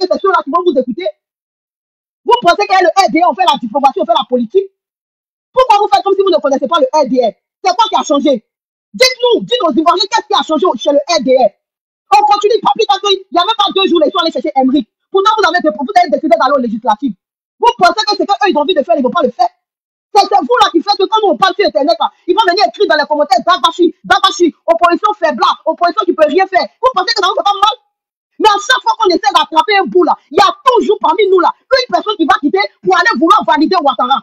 que c'est ceux-là qui vont vous écouter? Vous pensez que le RDR, on fait la diplomatie, on fait la politique? Pourquoi vous faites comme si vous ne connaissez pas le RDR? C'est quoi qui a changé? Dites-nous, dites aux Ivoiriens, qu'est-ce qui a changé chez le RDR? On continue, pas plus tard qu'il n'y a même pas 2 jours, ils sont allés chercher Emmerich. Pourtant, vous avez décidé d'aller aux législatives. Vous pensez que c'est qu'eux, ils ont envie de faire, ils ne vont pas le faire? C'est vous là qui faites que quand on parle sur Internet, là, ils vont venir écrire dans les commentaires Dabachi, Dabachi, opposition faible, opposition qui ne peut rien faire. Vous pensez que ça ne fait pas mal? Mais à chaque fois qu'on essaie d'attraper un bout là, il y a toujours parmi nous là une personne qui va quitter pour aller vouloir valider Ouattara.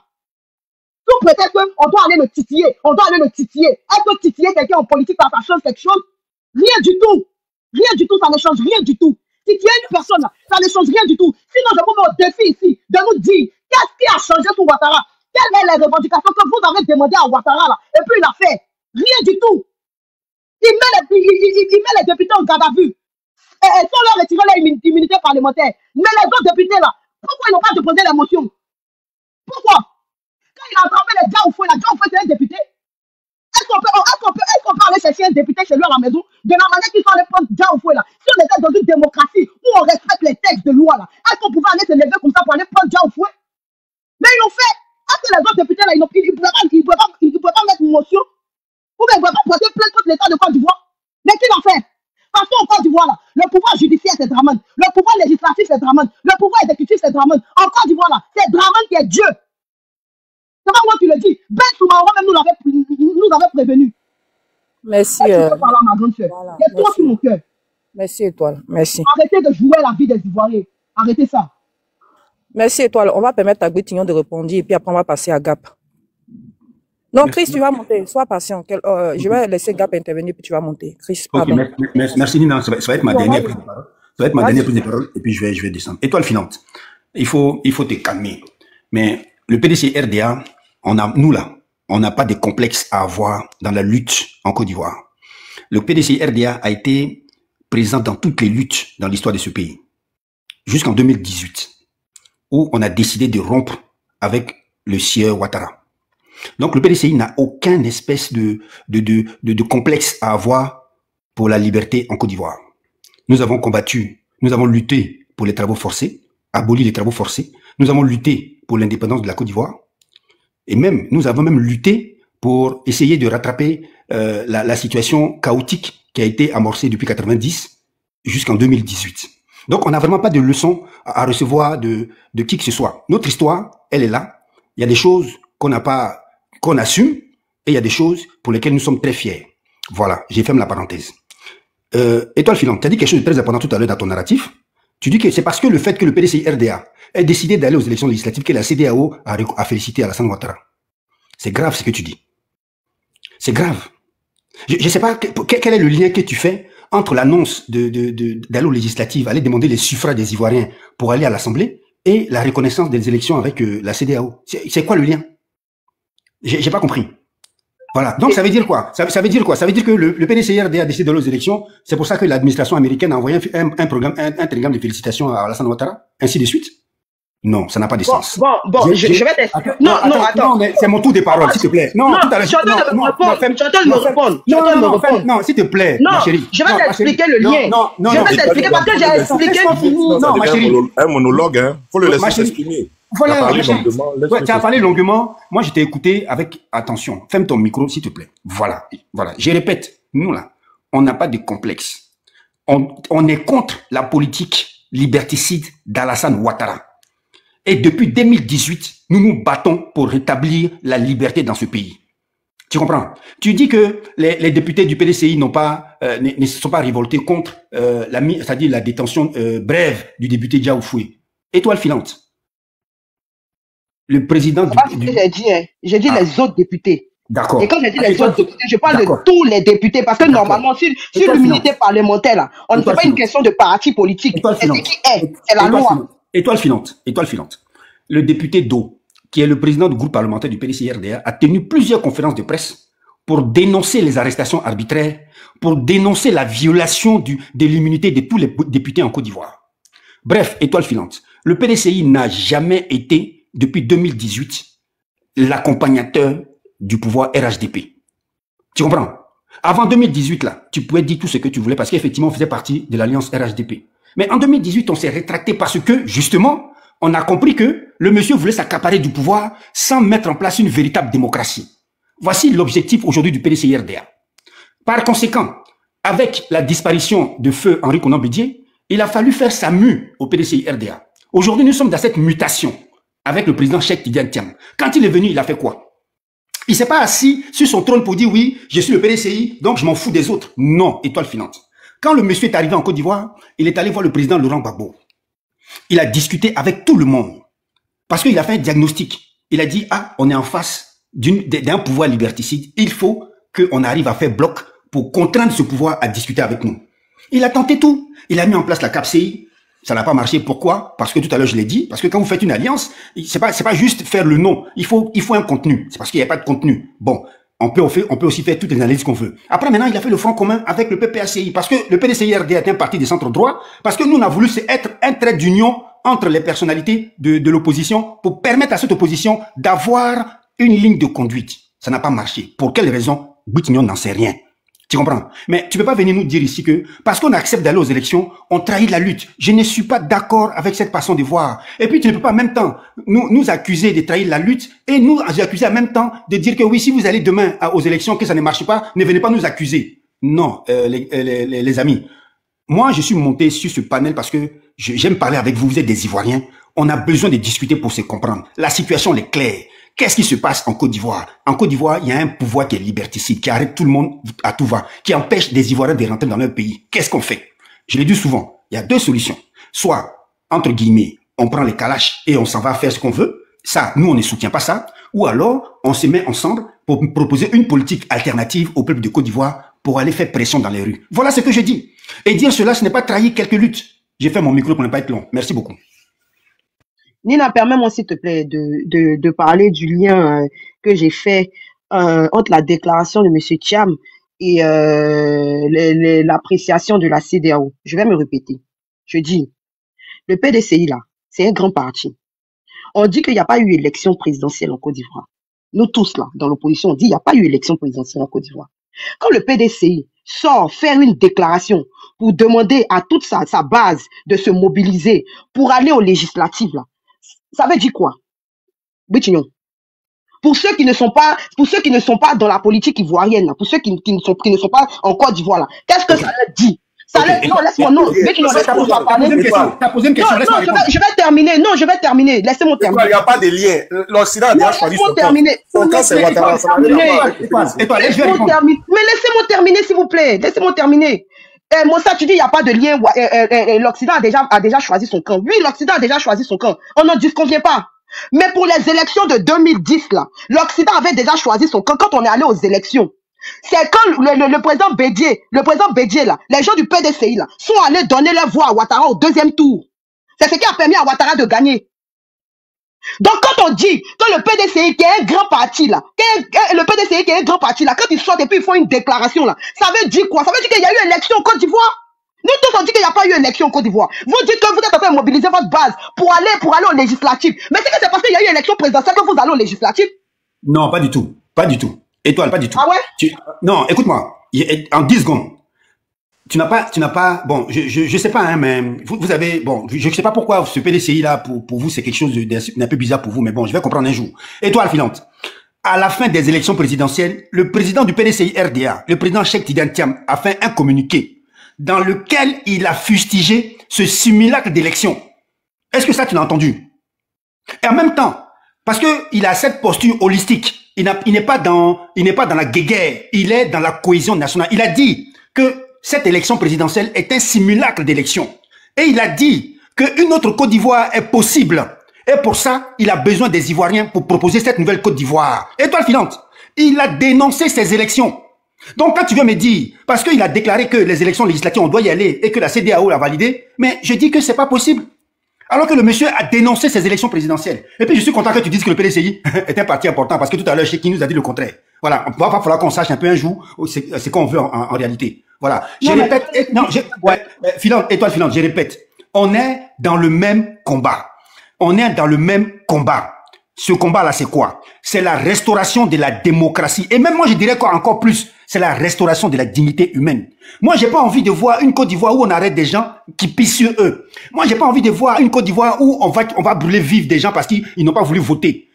Tout peut-être qu'on doit aller le titiller, on doit aller le titiller. Est-ce que titiller quelqu'un en politique, ça change quelque chose? Rien du tout. Rien du tout, ça ne change rien du tout. Titiller une personne là, ça ne change rien du tout. Sinon, je vous mets au défi ici de nous dire qu'est-ce qui a changé sur Ouattara? Quelles sont les revendications que vous avez demandées à Ouattara là? Et puis il a fait. Rien du tout. Il met les députés en garde à vue. Et sans leur retirer leur immunité parlementaire. Mais les autres députés là, pourquoi ils n'ont pas déposé les motions? Pourquoi? Quand il a attrapé les Diaoufoué, la Diaoufoué c'est un député. Est-ce qu'on peut aller chercher un député chez lui à la maison de la manière qu'ils sont allés prendre Diaoufoué là? Si on était dans une démocratie où on respecte les textes de loi là, est-ce qu'on pouvait aller se lever comme ça pour aller prendre Diaoufoué? Mais ils l'ont fait. Est-ce que les autres députés là, ils ne pouvaient pas mettre une motion? Ou bien ils ne pouvaient pas porter plainte contre l'État de Côte d'Ivoire? Mais qui l'a fait? Parce qu'en Côte d'Ivoire, là, le pouvoir judiciaire, c'est Dramane. Le pouvoir législatif, c'est Dramane. Le pouvoir exécutif, c'est Dramane. En Côte d'Ivoire, là, c'est Dramane qui est Dieu. C'est pas moi qui le dis. Ben Soumaro même nous avait prévenu. Merci. Voilà, ma grande soeur. Voilà, Il y a toi sur mon cœur. Merci, Étoile. Merci. Arrêtez de jouer la vie des Ivoiriens. Arrêtez ça. Merci, Étoile. On va permettre à Guitignon de répondre et puis après, on va passer à Gap. Non, Chris, tu vas monter. Sois patient. Je vais laisser Gap intervenir puis tu vas monter. Chris, pardon. Ok, merci Nina. Ça va être ma dernière prise de parole. Ça va être ma dernière prise de parole et puis je vais descendre. Étoile filante. Il faut te calmer. Mais le PDC RDA, nous là, on n'a pas de complexe à avoir dans la lutte en Côte d'Ivoire. Le PDC RDA a été présent dans toutes les luttes dans l'histoire de ce pays. Jusqu'en 2018, où on a décidé de rompre avec le sieur Ouattara. Donc le PDCI n'a aucun espèce de complexe à avoir pour la liberté en Côte d'Ivoire. Nous avons combattu, nous avons lutté pour les travaux forcés, aboli les travaux forcés. Nous avons lutté pour l'indépendance de la Côte d'Ivoire. Et nous avons même lutté pour essayer de rattraper la situation chaotique qui a été amorcée depuis 90 jusqu'en 2018. Donc on n'a vraiment pas de leçons à recevoir de qui que ce soit. Notre histoire, elle est là. Il y a des choses qu'on assume, et il y a des choses pour lesquelles nous sommes très fiers. Voilà, j'ai fermé la parenthèse. Étoile filante, tu as dit quelque chose de très important tout à l'heure dans ton narratif. Tu dis que c'est parce que le fait que le PDCI-RDA ait décidé d'aller aux élections législatives que la CEDEAO a félicité Alassane Ouattara. C'est grave ce que tu dis. C'est grave. Je ne sais pas quel est le lien que tu fais entre l'annonce d'aller aux législatives, aller demander les suffrages des Ivoiriens pour aller à l'Assemblée et la reconnaissance des élections avec la CEDEAO. C'est quoi le lien? J'ai pas compris. Voilà. Donc, ça veut dire quoi? Ça veut dire quoi? Ça veut dire que le PDCI-RDA a décidé d'aller aux élections. C'est pour ça que l'administration américaine a envoyé un télégramme de félicitations à Alassane Ouattara, ainsi de suite. Non, ça n'a pas de sens. Bon, je vais t'expliquer. Non, attends. C'est mon tour de parole, s'il te plaît. Non, tout à l'heure. Non, s'il te plaît, ma chérie. Je vais t'expliquer le lien. Non, je vais t'expliquer parce que j'ai expliqué. Non, ma chérie. Un monologue, hein. Faut le laisser s'exprimer. Voilà, tu as parlé longuement. Moi, je t'ai écouté avec attention. Ferme ton micro, s'il te plaît. Voilà. Je répète, nous là, on n'a pas de complexe. On est contre la politique liberticide d'Alassane Ouattara. Et depuis 2018, nous nous battons pour rétablir la liberté dans ce pays. Tu comprends? Tu dis que les députés du PDCI ne se sont pas révoltés contre c'est-à-dire la détention brève du député Diaoufoué. Étoile filante. Le président J'ai dit les autres députés. D'accord. Et quand j'ai dit les autres députés, je parle de tous les députés parce que normalement, sur l'immunité parlementaire, là, on ne fait pas une question de parti politique. C'est ce qui est. C'est la loi. Étoile filante. Le député Do, qui est le président du groupe parlementaire du PDCI-RDA, a tenu plusieurs conférences de presse pour dénoncer les arrestations arbitraires, pour dénoncer la violation de l'immunité de tous les députés en Côte d'Ivoire. Bref, étoile filante. Le PDCI n'a jamais été, depuis 2018, l'accompagnateur du pouvoir RHDP. Tu comprends? Avant 2018, là, tu pouvais dire tout ce que tu voulais parce qu'effectivement, on faisait partie de l'alliance RHDP. Mais en 2018, on s'est rétracté parce que, justement, on a compris que le monsieur voulait s'accaparer du pouvoir sans mettre en place une véritable démocratie. Voici l'objectif aujourd'hui du PDCI-RDA. Par conséquent, avec la disparition de feu Henri Konan Bédié, il a fallu faire sa mue au PDCI-RDA. Aujourd'hui, nous sommes dans cette mutation avec le président Cheikh Tidiane Thiam. Quand il est venu, il a fait quoi? Il s'est pas assis sur son trône pour dire oui, je suis le PDCI, donc je m'en fous des autres. Non, étoile filante. Quand le monsieur est arrivé en Côte d'Ivoire, il est allé voir le président Laurent Gbagbo. Il a discuté avec tout le monde. Parce qu'il a fait un diagnostic. Il a dit, ah, on est en face d'un pouvoir liberticide. Il faut qu'on arrive à faire bloc pour contraindre ce pouvoir à discuter avec nous. Il a tenté tout. Il a mis en place la CAPCI. Ça n'a pas marché. Pourquoi? Parce que tout à l'heure, je l'ai dit. Parce que quand vous faites une alliance, c'est pas juste faire le nom. Il faut un contenu. C'est parce qu'il n'y a pas de contenu. Bon. On peut aussi faire toutes les analyses qu'on veut. Après, maintenant, il a fait le front commun avec le PPACI. Parce que le PDCI-RD est un parti des centres droits. Parce que nous, on a voulu être un trait d'union entre les personnalités de l'opposition pour permettre à cette opposition d'avoir une ligne de conduite. Ça n'a pas marché. Pour quelle raison? Boutignon n'en sait rien. Tu comprends? Mais tu peux pas venir nous dire ici que parce qu'on accepte d'aller aux élections, on trahit la lutte. Je ne suis pas d'accord avec cette façon de voir. Et puis tu ne peux pas en même temps nous accuser de trahir la lutte et nous accuser en même temps de dire que oui, si vous allez demain aux élections, que ça ne marche pas, ne venez pas nous accuser. Non, les amis. Moi, je suis monté sur ce panel parce que j'aime parler avec vous. Vous êtes des Ivoiriens. On a besoin de discuter pour se comprendre. La situation est claire. Qu'est-ce qui se passe en Côte d'Ivoire? En Côte d'Ivoire, il y a un pouvoir qui est liberticide, qui arrête tout le monde à tout va, qui empêche des Ivoiriens de rentrer dans leur pays. Qu'est-ce qu'on fait? Je l'ai dit souvent, il y a deux solutions. Soit, entre guillemets, on prend les calaches et on s'en va faire ce qu'on veut. Ça, nous, on ne soutient pas ça. Ou alors, on se met ensemble pour proposer une politique alternative au peuple de Côte d'Ivoire pour aller faire pression dans les rues. Voilà ce que je dis. Et dire cela, ce n'est pas trahir quelques luttes. J'ai fait mon micro pour ne pas être long. Merci beaucoup. Nina, permets-moi s'il te plaît de parler du lien que j'ai fait entre la déclaration de Monsieur Thiam et l'appréciation de la CEDEAO. Je vais me répéter. Je dis, le PDCI là, c'est un grand parti. On dit qu'il n'y a pas eu élection présidentielle en Côte d'Ivoire. Nous tous là, dans l'opposition, on dit qu'il n'y a pas eu élection présidentielle en Côte d'Ivoire. Quand le PDCI sort faire une déclaration pour demander à toute sa base de se mobiliser pour aller aux législatives là, ça veut dire quoi? Boutignon. Pour ceux qui ne sont pas dans la politique ivoirienne, là, pour ceux qui ne sont pas en Côte d'Ivoire, là, qu'est-ce que ça leur dit? Ça leur, non, laisse-moi, non, Boutignon, laisse-moi parler. T'as posé une question, non, je vais terminer, non, je vais terminer, laissez-moi terminer. Il n'y a pas de lien. L'Occident a déjà choisi son camp. Son camp, c'est Ouattara. Mais laissez-moi terminer, s'il vous plaît, laissez-moi terminer. Moi, ça, tu dis, il n'y a pas de lien. L'Occident a déjà choisi son camp. Oui, l'Occident a déjà choisi son camp. On n'en disconvient pas. Mais pour les élections de 2010, là, l'Occident avait déjà choisi son camp quand on est allé aux élections. C'est quand le président Bédié, là, les gens du PDCI, là, sont allés donner leur voix à Ouattara au deuxième tour. C'est ce qui a permis à Ouattara de gagner. Donc, quand on dit que le PDCI qui est un grand parti là, quand ils sortent et puis ils font une déclaration là, ça veut dire quoi? Ça veut dire qu'il y a eu élection en Côte d'Ivoire. Nous tous on dit qu'il n'y a pas eu élection en Côte d'Ivoire. Vous dites que vous êtes en train de mobiliser votre base pour aller aux législatives. Mais c'est que c'est parce qu'il y a eu élection présidentielle que vous allez aux législatives? Non, pas du tout. Pas du tout. Étoile, pas du tout. Ah ouais? Non, écoute-moi. En 10 secondes. Tu n'as pas, bon, je sais pas, hein, mais vous avez, bon, je sais pas pourquoi ce PDCI là, pour vous, c'est quelque chose d'un peu bizarre pour vous, mais bon, je vais comprendre un jour. Étoile filante. À la fin des élections présidentielles, le président du PDCI RDA, le président Cheikh Tidiane Thiam, a fait un communiqué dans lequel il a fustigé ce simulacre d'élection. Est-ce que ça, tu l'as entendu? Et en même temps, parce que il a cette posture holistique, il n'est pas dans la guéguerre, il est dans la cohésion nationale. Il a dit que cette élection présidentielle est un simulacre d'élection. Et il a dit qu'une autre Côte d'Ivoire est possible. Et pour ça, il a besoin des Ivoiriens pour proposer cette nouvelle Côte d'Ivoire. Étoile filante, il a dénoncé ces élections. Donc quand tu viens me dire, parce qu'il a déclaré que les élections législatives, on doit y aller et que la CEDEAO l'a validé, mais je dis que c'est pas possible. Alors que le monsieur a dénoncé ces élections présidentielles. Et puis je suis content que tu dises que le PDCI est un parti important parce que tout à l'heure, Cheikh nous a dit le contraire. Voilà, il va falloir qu'on sache un peu un jour c'est qu'on veut en réalité. Voilà. Je répète, étoile filante, je répète. On est dans le même combat. On est dans le même combat. Ce combat-là, c'est quoi? C'est la restauration de la démocratie. Et même moi, je dirais encore plus, c'est la restauration de la dignité humaine. Moi, j'ai pas envie de voir une Côte d'Ivoire où on arrête des gens qui pissent sur eux. Moi, j'ai pas envie de voir une Côte d'Ivoire où on va brûler vif des gens parce qu'ils n'ont pas voulu voter.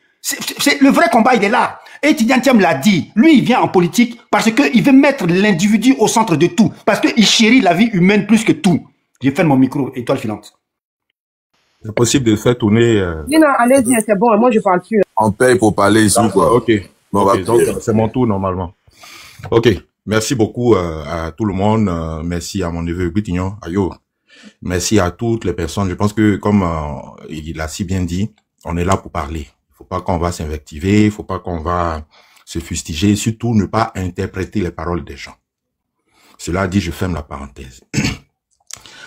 Le vrai combat, il est là. Et Tidjane Thiam l'a dit. Lui, il vient en politique parce qu'il veut mettre l'individu au centre de tout. Parce qu'il chérit la vie humaine plus que tout. J'ai fait mon micro, étoile filante. C'est possible de faire tourner... Non, allez-y, c'est bon, moi je parle plus. On paye pour parler ici, quoi. Ok. Bon, okay, donc c'est mon tour normalement. Ok. Merci beaucoup à tout le monde. Merci à mon neveu Guitignon. Ayo. Merci à toutes les personnes. Je pense que, comme il a si bien dit, on est là pour parler. Il faut pas qu'on va s'invectiver, il faut pas qu'on va se fustiger, surtout ne pas interpréter les paroles des gens. Cela dit, je ferme la parenthèse.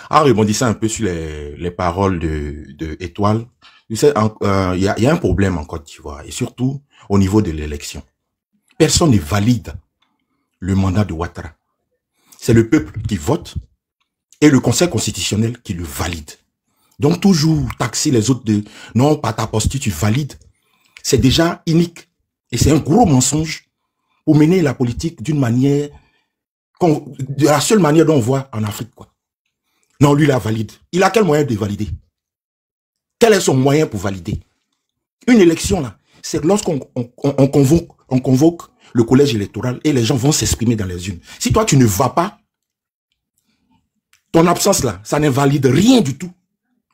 En rebondissant un peu sur les paroles de Étoile, tu sais, il y a un problème en Côte d'Ivoire, et surtout au niveau de l'élection. Personne ne valide le mandat de Ouattara. C'est le peuple qui vote et le Conseil constitutionnel qui le valide. Donc toujours taxer les autres de « non, par ta posture, tu valides », c'est déjà unique. Et c'est un gros mensonge pour mener la politique d'une manière, de la seule manière dont on voit en Afrique, quoi. Non, lui, il la valide. Il a quel moyen de valider? Quel est son moyen pour valider? Une élection, là, c'est lorsqu'on convoque le collège électoral et les gens vont s'exprimer dans les urnes. Si toi, tu ne vas pas, ton absence, là, ça ne valide rien du tout.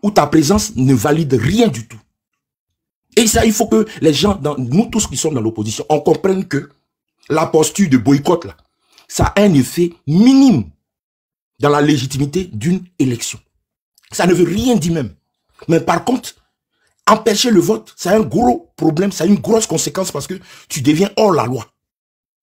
Ou ta présence ne valide rien du tout. Et ça, il faut que les gens, nous tous qui sommes dans l'opposition, on comprenne que la posture de boycott, là, ça a un effet minime dans la légitimité d'une élection. Ça ne veut rien dire même. Mais par contre, empêcher le vote, c'est un gros problème, ça a une grosse conséquence parce que tu deviens hors la loi.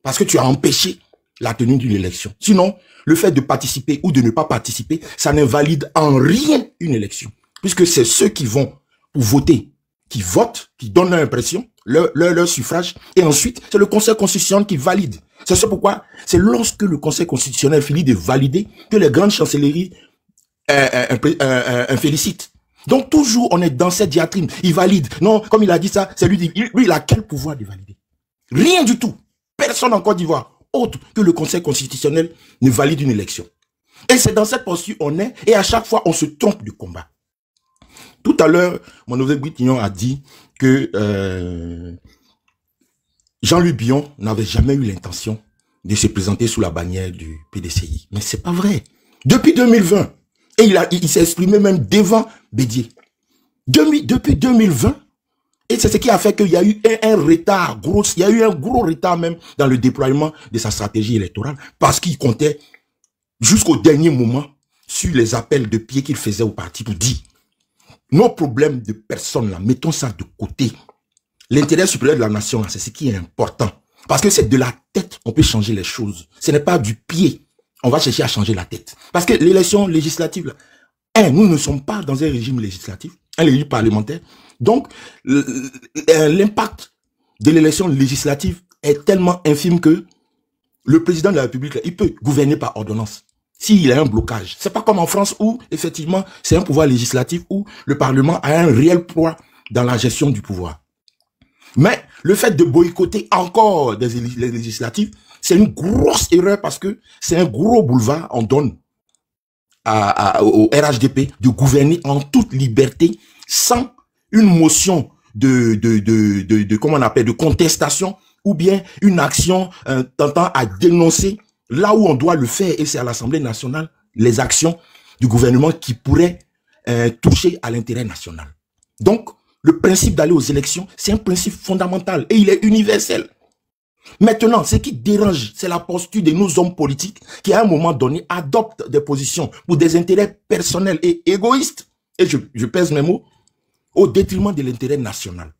Parce que tu as empêché la tenue d'une élection. Sinon, le fait de participer ou de ne pas participer, ça n'invalide en rien une élection. Puisque c'est ceux qui vont pour voter, qui votent, qui donnent leur impression, leur suffrage, et ensuite, c'est le Conseil constitutionnel qui valide. C'est ça pourquoi, c'est lorsque le Conseil constitutionnel finit de valider que les grandes chancelleries félicitent. Donc toujours, on est dans cette diatribe. Il valide. Non, comme il a dit ça, c'est lui, il a quel pouvoir de valider? Rien du tout. Personne en Côte d'Ivoire, autre que le Conseil constitutionnel, ne valide une élection. Et c'est dans cette posture on est, et à chaque fois, on se trompe du combat. Tout à l'heure, mon neveu Guitignon a dit que Jean-Luc Bion n'avait jamais eu l'intention de se présenter sous la bannière du PDCI. Mais c'est pas vrai. Depuis 2020, et il s'est exprimé même devant Bédier. Depuis 2020, et c'est ce qui a fait qu'il y a eu un retard gros, il y a eu un gros retard même dans le déploiement de sa stratégie électorale, parce qu'il comptait jusqu'au dernier moment sur les appels de pied qu'il faisait au parti pour dire nos problèmes de personnes là, mettons ça de côté. L'intérêt supérieur de la nation, c'est ce qui est important. Parce que c'est de la tête qu'on peut changer les choses. Ce n'est pas du pied. On va chercher à changer la tête. Parce que l'élection législative, là, nous ne sommes pas dans un régime législatif, un régime parlementaire. Donc, l'impact de l'élection législative est tellement infime que le président de la République, là, il peut gouverner par ordonnance. S'il a un blocage. C'est pas comme en France où, effectivement, c'est un pouvoir législatif où le Parlement a un réel poids dans la gestion du pouvoir. Mais le fait de boycotter encore les législatives, c'est une grosse erreur parce que c'est un gros boulevard on donne au RHDP de gouverner en toute liberté sans une motion comment on appelle, de contestation ou bien une action tentant à dénoncer là où on doit le faire, et c'est à l'Assemblée nationale, les actions du gouvernement qui pourraient toucher à l'intérêt national. Donc, le principe d'aller aux élections, c'est un principe fondamental et il est universel. Maintenant, ce qui dérange, c'est la posture de nos hommes politiques qui, à un moment donné, adoptent des positions pour des intérêts personnels et égoïstes, et je pèse mes mots, au détriment de l'intérêt national.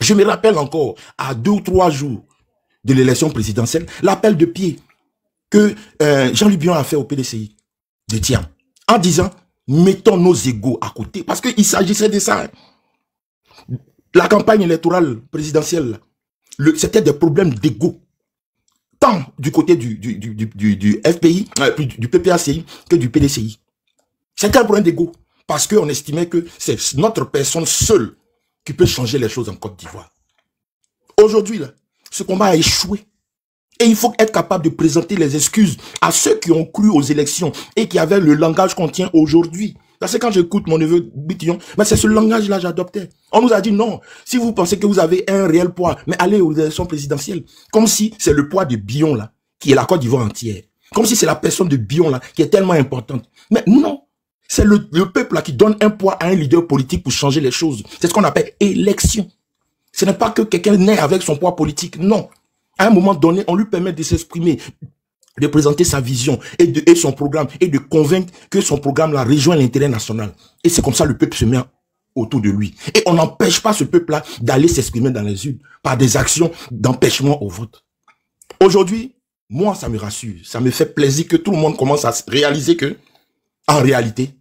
Je me rappelle encore, à 2 ou 3 jours de l'élection présidentielle, l'appel de pied que Jean-Luc Bion a fait au PDCI de Thiam, en disant, mettons nos égos à côté, parce qu'il s'agissait de ça. La campagne électorale présidentielle, c'était des problèmes d'ego, tant du côté du FPI, du PPACI, que du PDCI. C'était un problème d'ego, parce qu'on estimait que c'est notre personne seule qui peut changer les choses en Côte d'Ivoire. Aujourd'hui, ce combat a échoué. Et il faut être capable de présenter les excuses à ceux qui ont cru aux élections et qui avaient le langage qu'on tient aujourd'hui. Parce que quand j'écoute mon neveu Bitillon, mais c'est ce langage-là que j'adoptais. On nous a dit non, si vous pensez que vous avez un réel poids, mais allez aux élections présidentielles. Comme si c'est le poids de Bion là, qui est la Côte d'Ivoire entière. Comme si c'est la personne de Bion là, qui est tellement importante. Mais non, c'est le peuple là qui donne un poids à un leader politique pour changer les choses. C'est ce qu'on appelle élection. Ce n'est pas que quelqu'un naît avec son poids politique, non. À un moment donné, on lui permet de s'exprimer, de présenter sa vision et son programme et de convaincre que son programme là rejoint l'intérêt national. Et c'est comme ça le peuple se met autour de lui. Et on n'empêche pas ce peuple-là d'aller s'exprimer dans les urnes par des actions d'empêchement au vote. Aujourd'hui, moi, ça me rassure. Ça me fait plaisir que tout le monde commence à réaliser que, en réalité,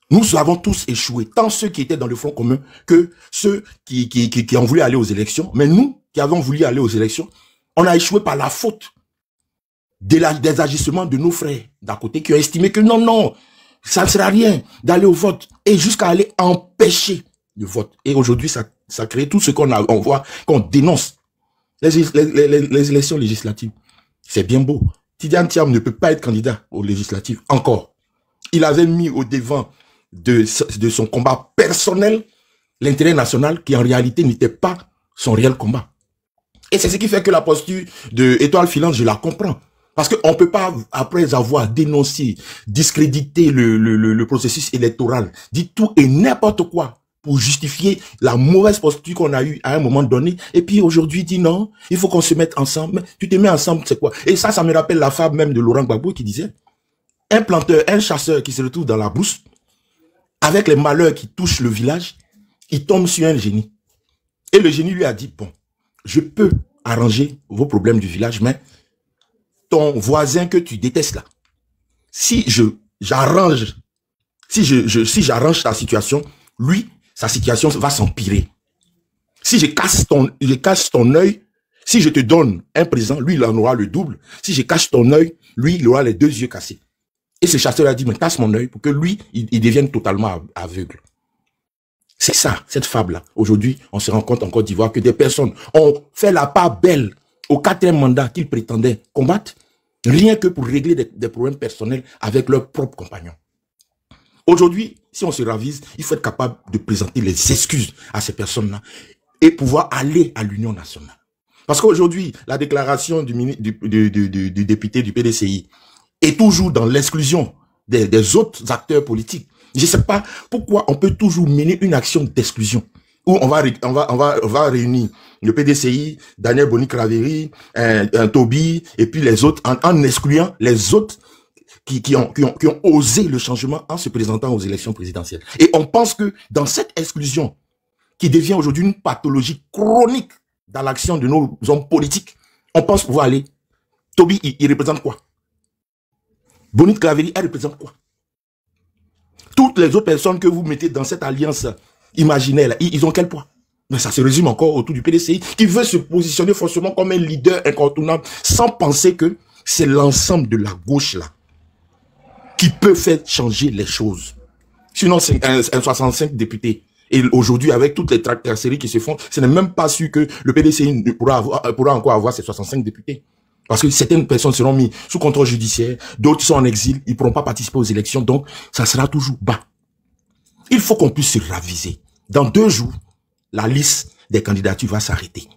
nous avons tous échoué. Tant ceux qui étaient dans le Front commun que ceux qui ont voulu aller aux élections. Mais nous, qui avons voulu aller aux élections, on a échoué par la faute des agissements de nos frères d'à côté qui ont estimé que non, ça ne sert à rien d'aller au vote et jusqu'à aller empêcher le vote. Et aujourd'hui, ça crée tout ce on voit, qu'on dénonce. Les élections législatives, c'est bien beau. Tidiane Thiam ne peut pas être candidat aux législatives encore. Il avait mis au devant de son combat personnel l'intérêt national qui en réalité n'était pas son réel combat. Et c'est ce qui fait que la posture de Étoile Filante, je la comprends. Parce qu'on ne peut pas, après avoir dénoncé, discrédité le processus électoral, dire tout et n'importe quoi pour justifier la mauvaise posture qu'on a eue à un moment donné. Et puis aujourd'hui, dit non, il faut qu'on se mette ensemble. Mais tu te mets ensemble, c'est quoi? Et ça me rappelle la fable même de Laurent Gbagbo qui disait, un planteur, un chasseur qui se retrouve dans la brousse, avec les malheurs qui touchent le village, il tombe sur un génie. Et le génie lui a dit, bon, je peux arranger vos problèmes du village, mais ton voisin que tu détestes là, si j'arrange ta situation, lui, sa situation va s'empirer. Si je casse ton œil, si je te donne un présent, lui, il en aura le double. Si je cache ton œil, lui, il aura les 2 yeux cassés. Et ce chasseur a dit, mais casse mon œil pour que lui, il devienne totalement aveugle. C'est ça, cette fable-là. Aujourd'hui, on se rend compte en Côte d'Ivoire que des personnes ont fait la part belle au 4e mandat qu'ils prétendaient combattre, rien que pour régler des problèmes personnels avec leurs propres compagnons. Aujourd'hui, si on se ravise, il faut être capable de présenter les excuses à ces personnes-là et pouvoir aller à l'Union nationale. Parce qu'aujourd'hui, la déclaration du député du PDCI est toujours dans l'exclusion des autres acteurs politiques. Je ne sais pas pourquoi on peut toujours mener une action d'exclusion où on va réunir le PDCI, Daniel Boni-Craveri, Toby et puis les autres en excluant les autres qui ont osé le changement en se présentant aux élections présidentielles. Et on pense que dans cette exclusion qui devient aujourd'hui une pathologie chronique dans l'action de nos hommes politiques, on pense pouvoir aller. Toby, il représente quoi? Boni-Craveri, elle représente quoi? Toutes les autres personnes que vous mettez dans cette alliance imaginaire, ils ont quel poids? Mais ça se résume encore autour du PDCI qui veut se positionner forcément comme un leader incontournable sans penser que c'est l'ensemble de la gauche là qui peut faire changer les choses. Sinon, c'est un 65 députés. Et aujourd'hui, avec toutes les tracasseries qui se font, ce n'est même pas sûr que le PDCI pourra encore avoir ses 65 députés. Parce que certaines personnes seront mises sous contrôle judiciaire, d'autres sont en exil, ils ne pourront pas participer aux élections, donc ça sera toujours bas. Il faut qu'on puisse se raviser. Dans 2 jours, la liste des candidatures va s'arrêter.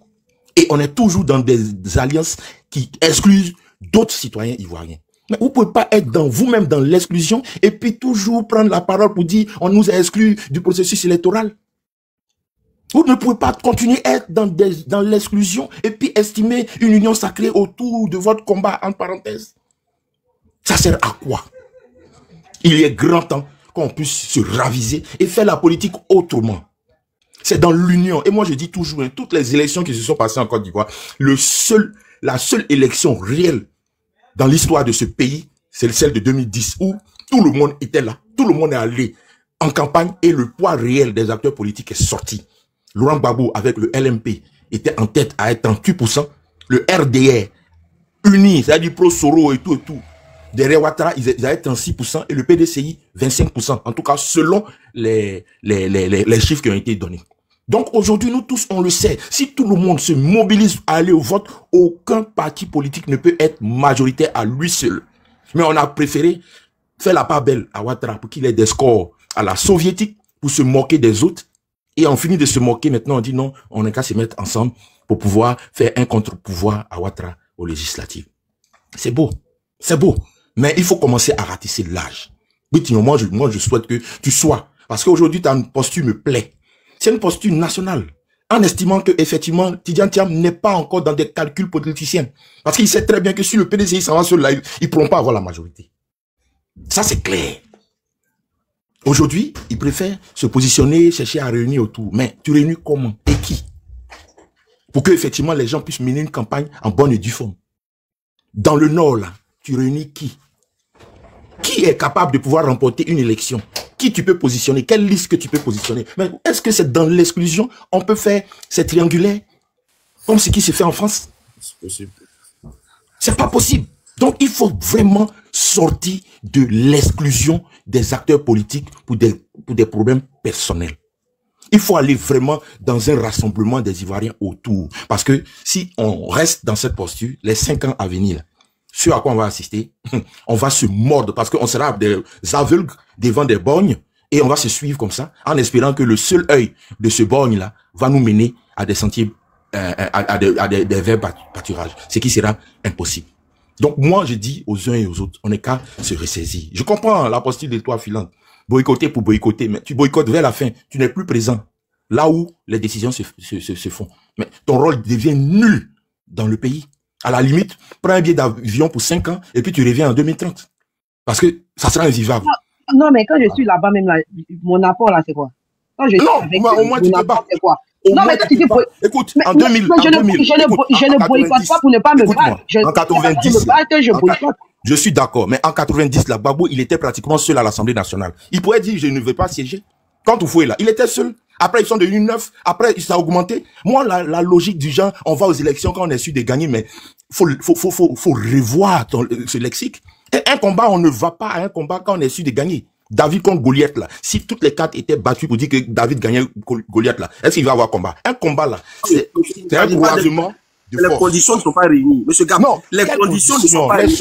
Et on est toujours dans des alliances qui excluent d'autres citoyens ivoiriens. Mais vous ne pouvez pas être vous-même dans l'exclusion et puis toujours prendre la parole pour dire on nous a exclus du processus électoral. Vous ne pouvez pas continuer à être dans l'exclusion et puis estimer une union sacrée autour de votre combat, entre parenthèses. Ça sert à quoi? Il est grand temps qu'on puisse se raviser et faire la politique autrement. C'est dans l'union. Et moi, je dis toujours, toutes les élections qui se sont passées en Côte d'Ivoire, la seule élection réelle dans l'histoire de ce pays, c'est celle de 2010 où tout le monde était là. Tout le monde est allé en campagne et le poids réel des acteurs politiques est sorti. Laurent Gbagbo avec le LMP était en tête à être 38%. Le RDR uni, c'est-à-dire pro-Soro et tout. Derrière Ouattara, ils avaient 36% et le PDCI 25%. En tout cas, selon les chiffres qui ont été donnés. Donc aujourd'hui, nous tous, on le sait. Si tout le monde se mobilise à aller au vote, aucun parti politique ne peut être majoritaire à lui seul. Mais on a préféré faire la part belle à Ouattara pour qu'il ait des scores à la soviétique pour se moquer des autres. Et on finit de se moquer. Maintenant, on dit non, on n'a qu'à se mettre ensemble pour pouvoir faire un contre-pouvoir à Ouattara aux législatives. C'est beau. C'est beau. Mais il faut commencer à ratisser l'âge. Oui, moi, je souhaite que tu sois. Parce qu'aujourd'hui, ta posture me plaît. C'est une posture nationale. En estimant que, effectivement, Tidjane Thiam n'est pas encore dans des calculs politiciens. Parce qu'il sait très bien que si le PDCI s'en va sur là, ils ne pourront pas avoir la majorité. Ça, c'est clair. Aujourd'hui, ils préfèrent se positionner, chercher à réunir autour. Mais tu réunis comment? Et qui? Pour que, effectivement, les gens puissent mener une campagne en bonne et due forme. Dans le Nord, là, tu réunis qui? Qui est capable de pouvoir remporter une élection? Qui tu peux positionner? Quelle liste que tu peux positionner? Mais est-ce que c'est dans l'exclusion? On peut faire ces triangulaires comme ce qui se fait en France? C'est possible. C'est pas possible. Donc, il faut vraiment sortir de l'exclusion des acteurs politiques pour des problèmes personnels. Il faut aller vraiment dans un rassemblement des Ivoiriens autour. Parce que si on reste dans cette posture, les 5 ans à venir, ce à quoi on va assister, on va se mordre parce qu'on sera des aveugles devant des borgnes et on va se suivre comme ça en espérant que le seul œil de ce borgne-là va nous mener à des sentiers, à des verts pâturages, ce qui sera impossible. Donc moi, je dis aux uns et aux autres, on n'est qu'à se ressaisir. Je comprends la posture des toits filants, boycotter pour boycotter, mais tu boycottes vers la fin, tu n'es plus présent là où les décisions se font. Mais ton rôle devient nul dans le pays. À la limite, prends un billet d'avion pour 5 ans et puis tu reviens en 2030. Parce que ça sera invivable. Non, mais quand je suis là-bas, même là, mon apport là, c'est quoi? Quand je suis avec au moins tu te bats. C'est quoi? Non, mais toi, tu dis... Écoute, en 2000, je ne boycotte pas pour ne pas me battre. En 90, je suis d'accord, mais en 90, là, Gbagbo, il était pratiquement seul à l'Assemblée nationale. Il pourrait dire, je ne veux pas siéger. Quand Oufoué là, il était seul. Après, ils sont devenus 9. Après, ça a augmenté. Moi, la logique du genre, on va aux élections quand on est sûr de gagner, mais faut revoir ce lexique. Et un combat, on ne va pas à un combat quand on est sûr de gagner. David contre Goliath, là. Si toutes les cartes étaient battues pour dire que David gagnait Goliath, là, est-ce qu'il va avoir combat? Un combat, là, c'est un croisement de force. Les conditions ne sont pas réunies. Monsieur Gab, non, les conditions ne sont pas réunies.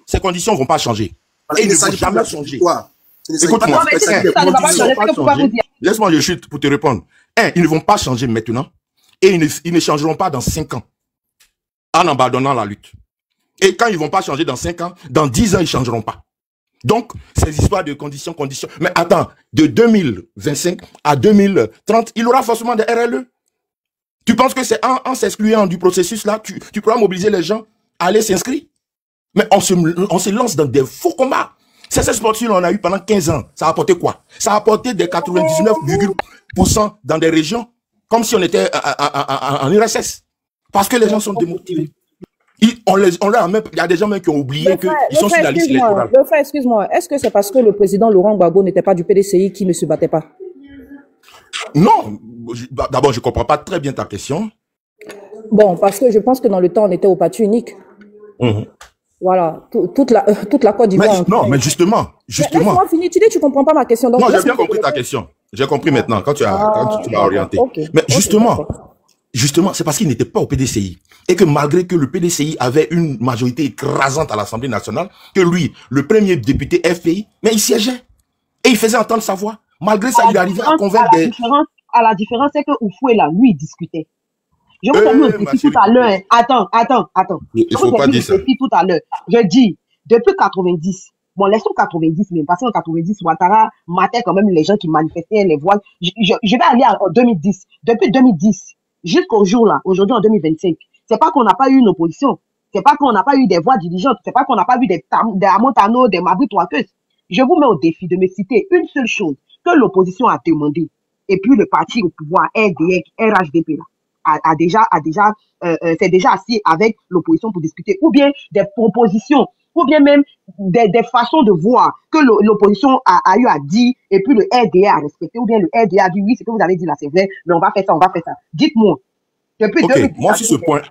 Ces conditions ne vont pas changer. Et ils ne vont jamais changer. Écoute-moi, laisse-moi je chute pour te répondre. Ils ne vont pas changer maintenant et ils ne changeront pas dans 5 ans en abandonnant la lutte. Et quand ils ne vont pas changer dans 5 ans, dans 10 ans, ils ne changeront pas. Donc, ces histoires de conditions. Mais attends, de 2025 à 2030, il aura forcément des RLE. Tu penses que c'est en s'excluant du processus là, tu pourras mobiliser les gens à aller s'inscrire? Mais on se lance dans des faux combats. C'est ce sport-là on a eu pendant 15 ans. Ça a apporté quoi? Ça a apporté des 99,% dans des régions, comme si on était en URSS. Parce que les gens sont démotivés. Il y a des gens même qui ont oublié qu'ils sont sur la liste électorale. Excuse-moi, est-ce que c'est parce que le président Laurent Gbagbo n'était pas du PDCI qui ne se battait pas? Non. D'abord, je ne comprends pas très bien ta question. Bon, parce que je pense que dans le temps, on était au parti unique. Voilà, toute la Côte d'Ivoire. Non, mais justement. Laisse-moi finir, tu dis tu ne comprends pas ma question. Donc, non, j'ai bien compris ta question. J'ai compris maintenant, quand tu m'as orienté. Mais justement, c'est parce qu'il n'était pas au PDCI. Et que malgré que le PDCI avait une majorité écrasante à l'Assemblée nationale, que lui, le premier député FPI, mais il siégeait. Et il faisait entendre sa voix. Malgré ça, il arrivait à convaincre des... À la différence, c'est que Oufoué, là, lui, il discutait. Je vous ai mis au défi tout à l'heure. Attends. Il faut pas dire ça. Tout à l'heure. Je dis, depuis 90, bon, laissons 90, mais parce qu'en 90, Ouattara matait quand même les gens qui manifestaient les voiles. Je vais aller en 2010. Depuis 2010, jusqu'au jour là, aujourd'hui en 2025, c'est pas qu'on n'a pas eu une opposition. C'est pas qu'on n'a pas eu des voix dirigeantes. C'est pas qu'on n'a pas vu des Amontano, des Mabri Touakeus. Je vous mets au défi de me citer une seule chose que l'opposition a demandé. Et puis le parti au pouvoir, RDR, RHDP, là, c'est déjà assis avec l'opposition pour discuter, ou bien des propositions, ou bien même des façons de voir que l'opposition a eu à dire, et puis le RDA a respecté, ou bien le RDA a dit oui, ce que vous avez dit là, c'est vrai, mais on va faire ça. Dites-moi. Depuis moi, sur ce point,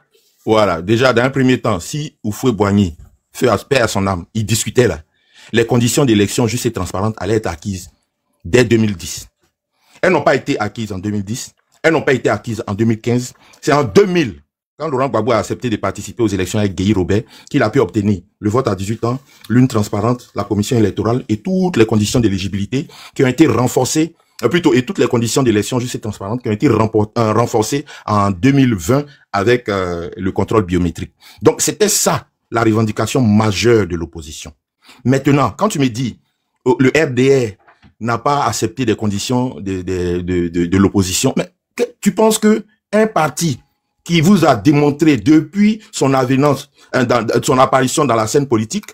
voilà, déjà, dans un premier temps, si Houphouët-Boigny, feu aspect à son âme, il discutait là, les conditions d'élection justes et transparentes allaient être acquises dès 2010. Elles n'ont pas été acquises en 2010. elles n'ont pas été acquises en 2015. C'est en 2000, quand Laurent Gbagbo a accepté de participer aux élections avec Guy Robert, qu'il a pu obtenir le vote à 18 ans, l'une transparente, la commission électorale et toutes les conditions d'éligibilité qui ont été renforcées, et toutes les conditions d'élection justes et transparentes qui ont été renforcées en 2020 avec le contrôle biométrique. Donc, c'était ça, la revendication majeure de l'opposition. Maintenant, quand tu me dis, le RDR n'a pas accepté des conditions de l'opposition, mais tu penses que un parti qui vous a démontré depuis son avènement, son apparition dans la scène politique,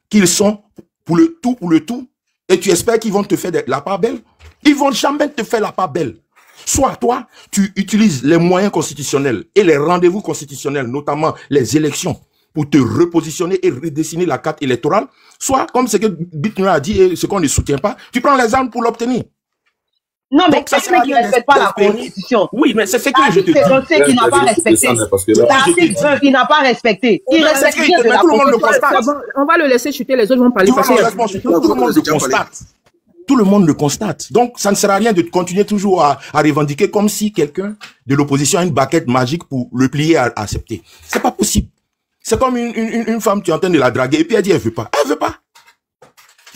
qu'ils sont pour le tout, et tu espères qu'ils vont te faire la part belle? Ils vont jamais te faire la part belle. Soit toi, tu utilises les moyens constitutionnels et les rendez-vous constitutionnels, notamment les élections, pour te repositionner et redessiner la carte électorale, soit, comme ce que Bitcoin a dit et ce qu'on ne soutient pas, tu prends les armes pour l'obtenir. Non, mais quelqu'un qui ne respecte pas la Constitution. Oui, mais c'est ce que je te dis. C'est qui n'a pas respecté. L'article 1, il n'a pas respecté. Il respecte rien de la Constitution. On va le laisser chuter, les autres vont parler. Tout le monde le constate. Tout le monde le constate. Donc, ça ne sert à rien de continuer toujours à revendiquer comme si quelqu'un de l'opposition a une baguette magique pour le plier à accepter. C'est pas possible. C'est comme une femme, tu es en train de la draguer et puis elle dit elle veut pas. Elle veut pas.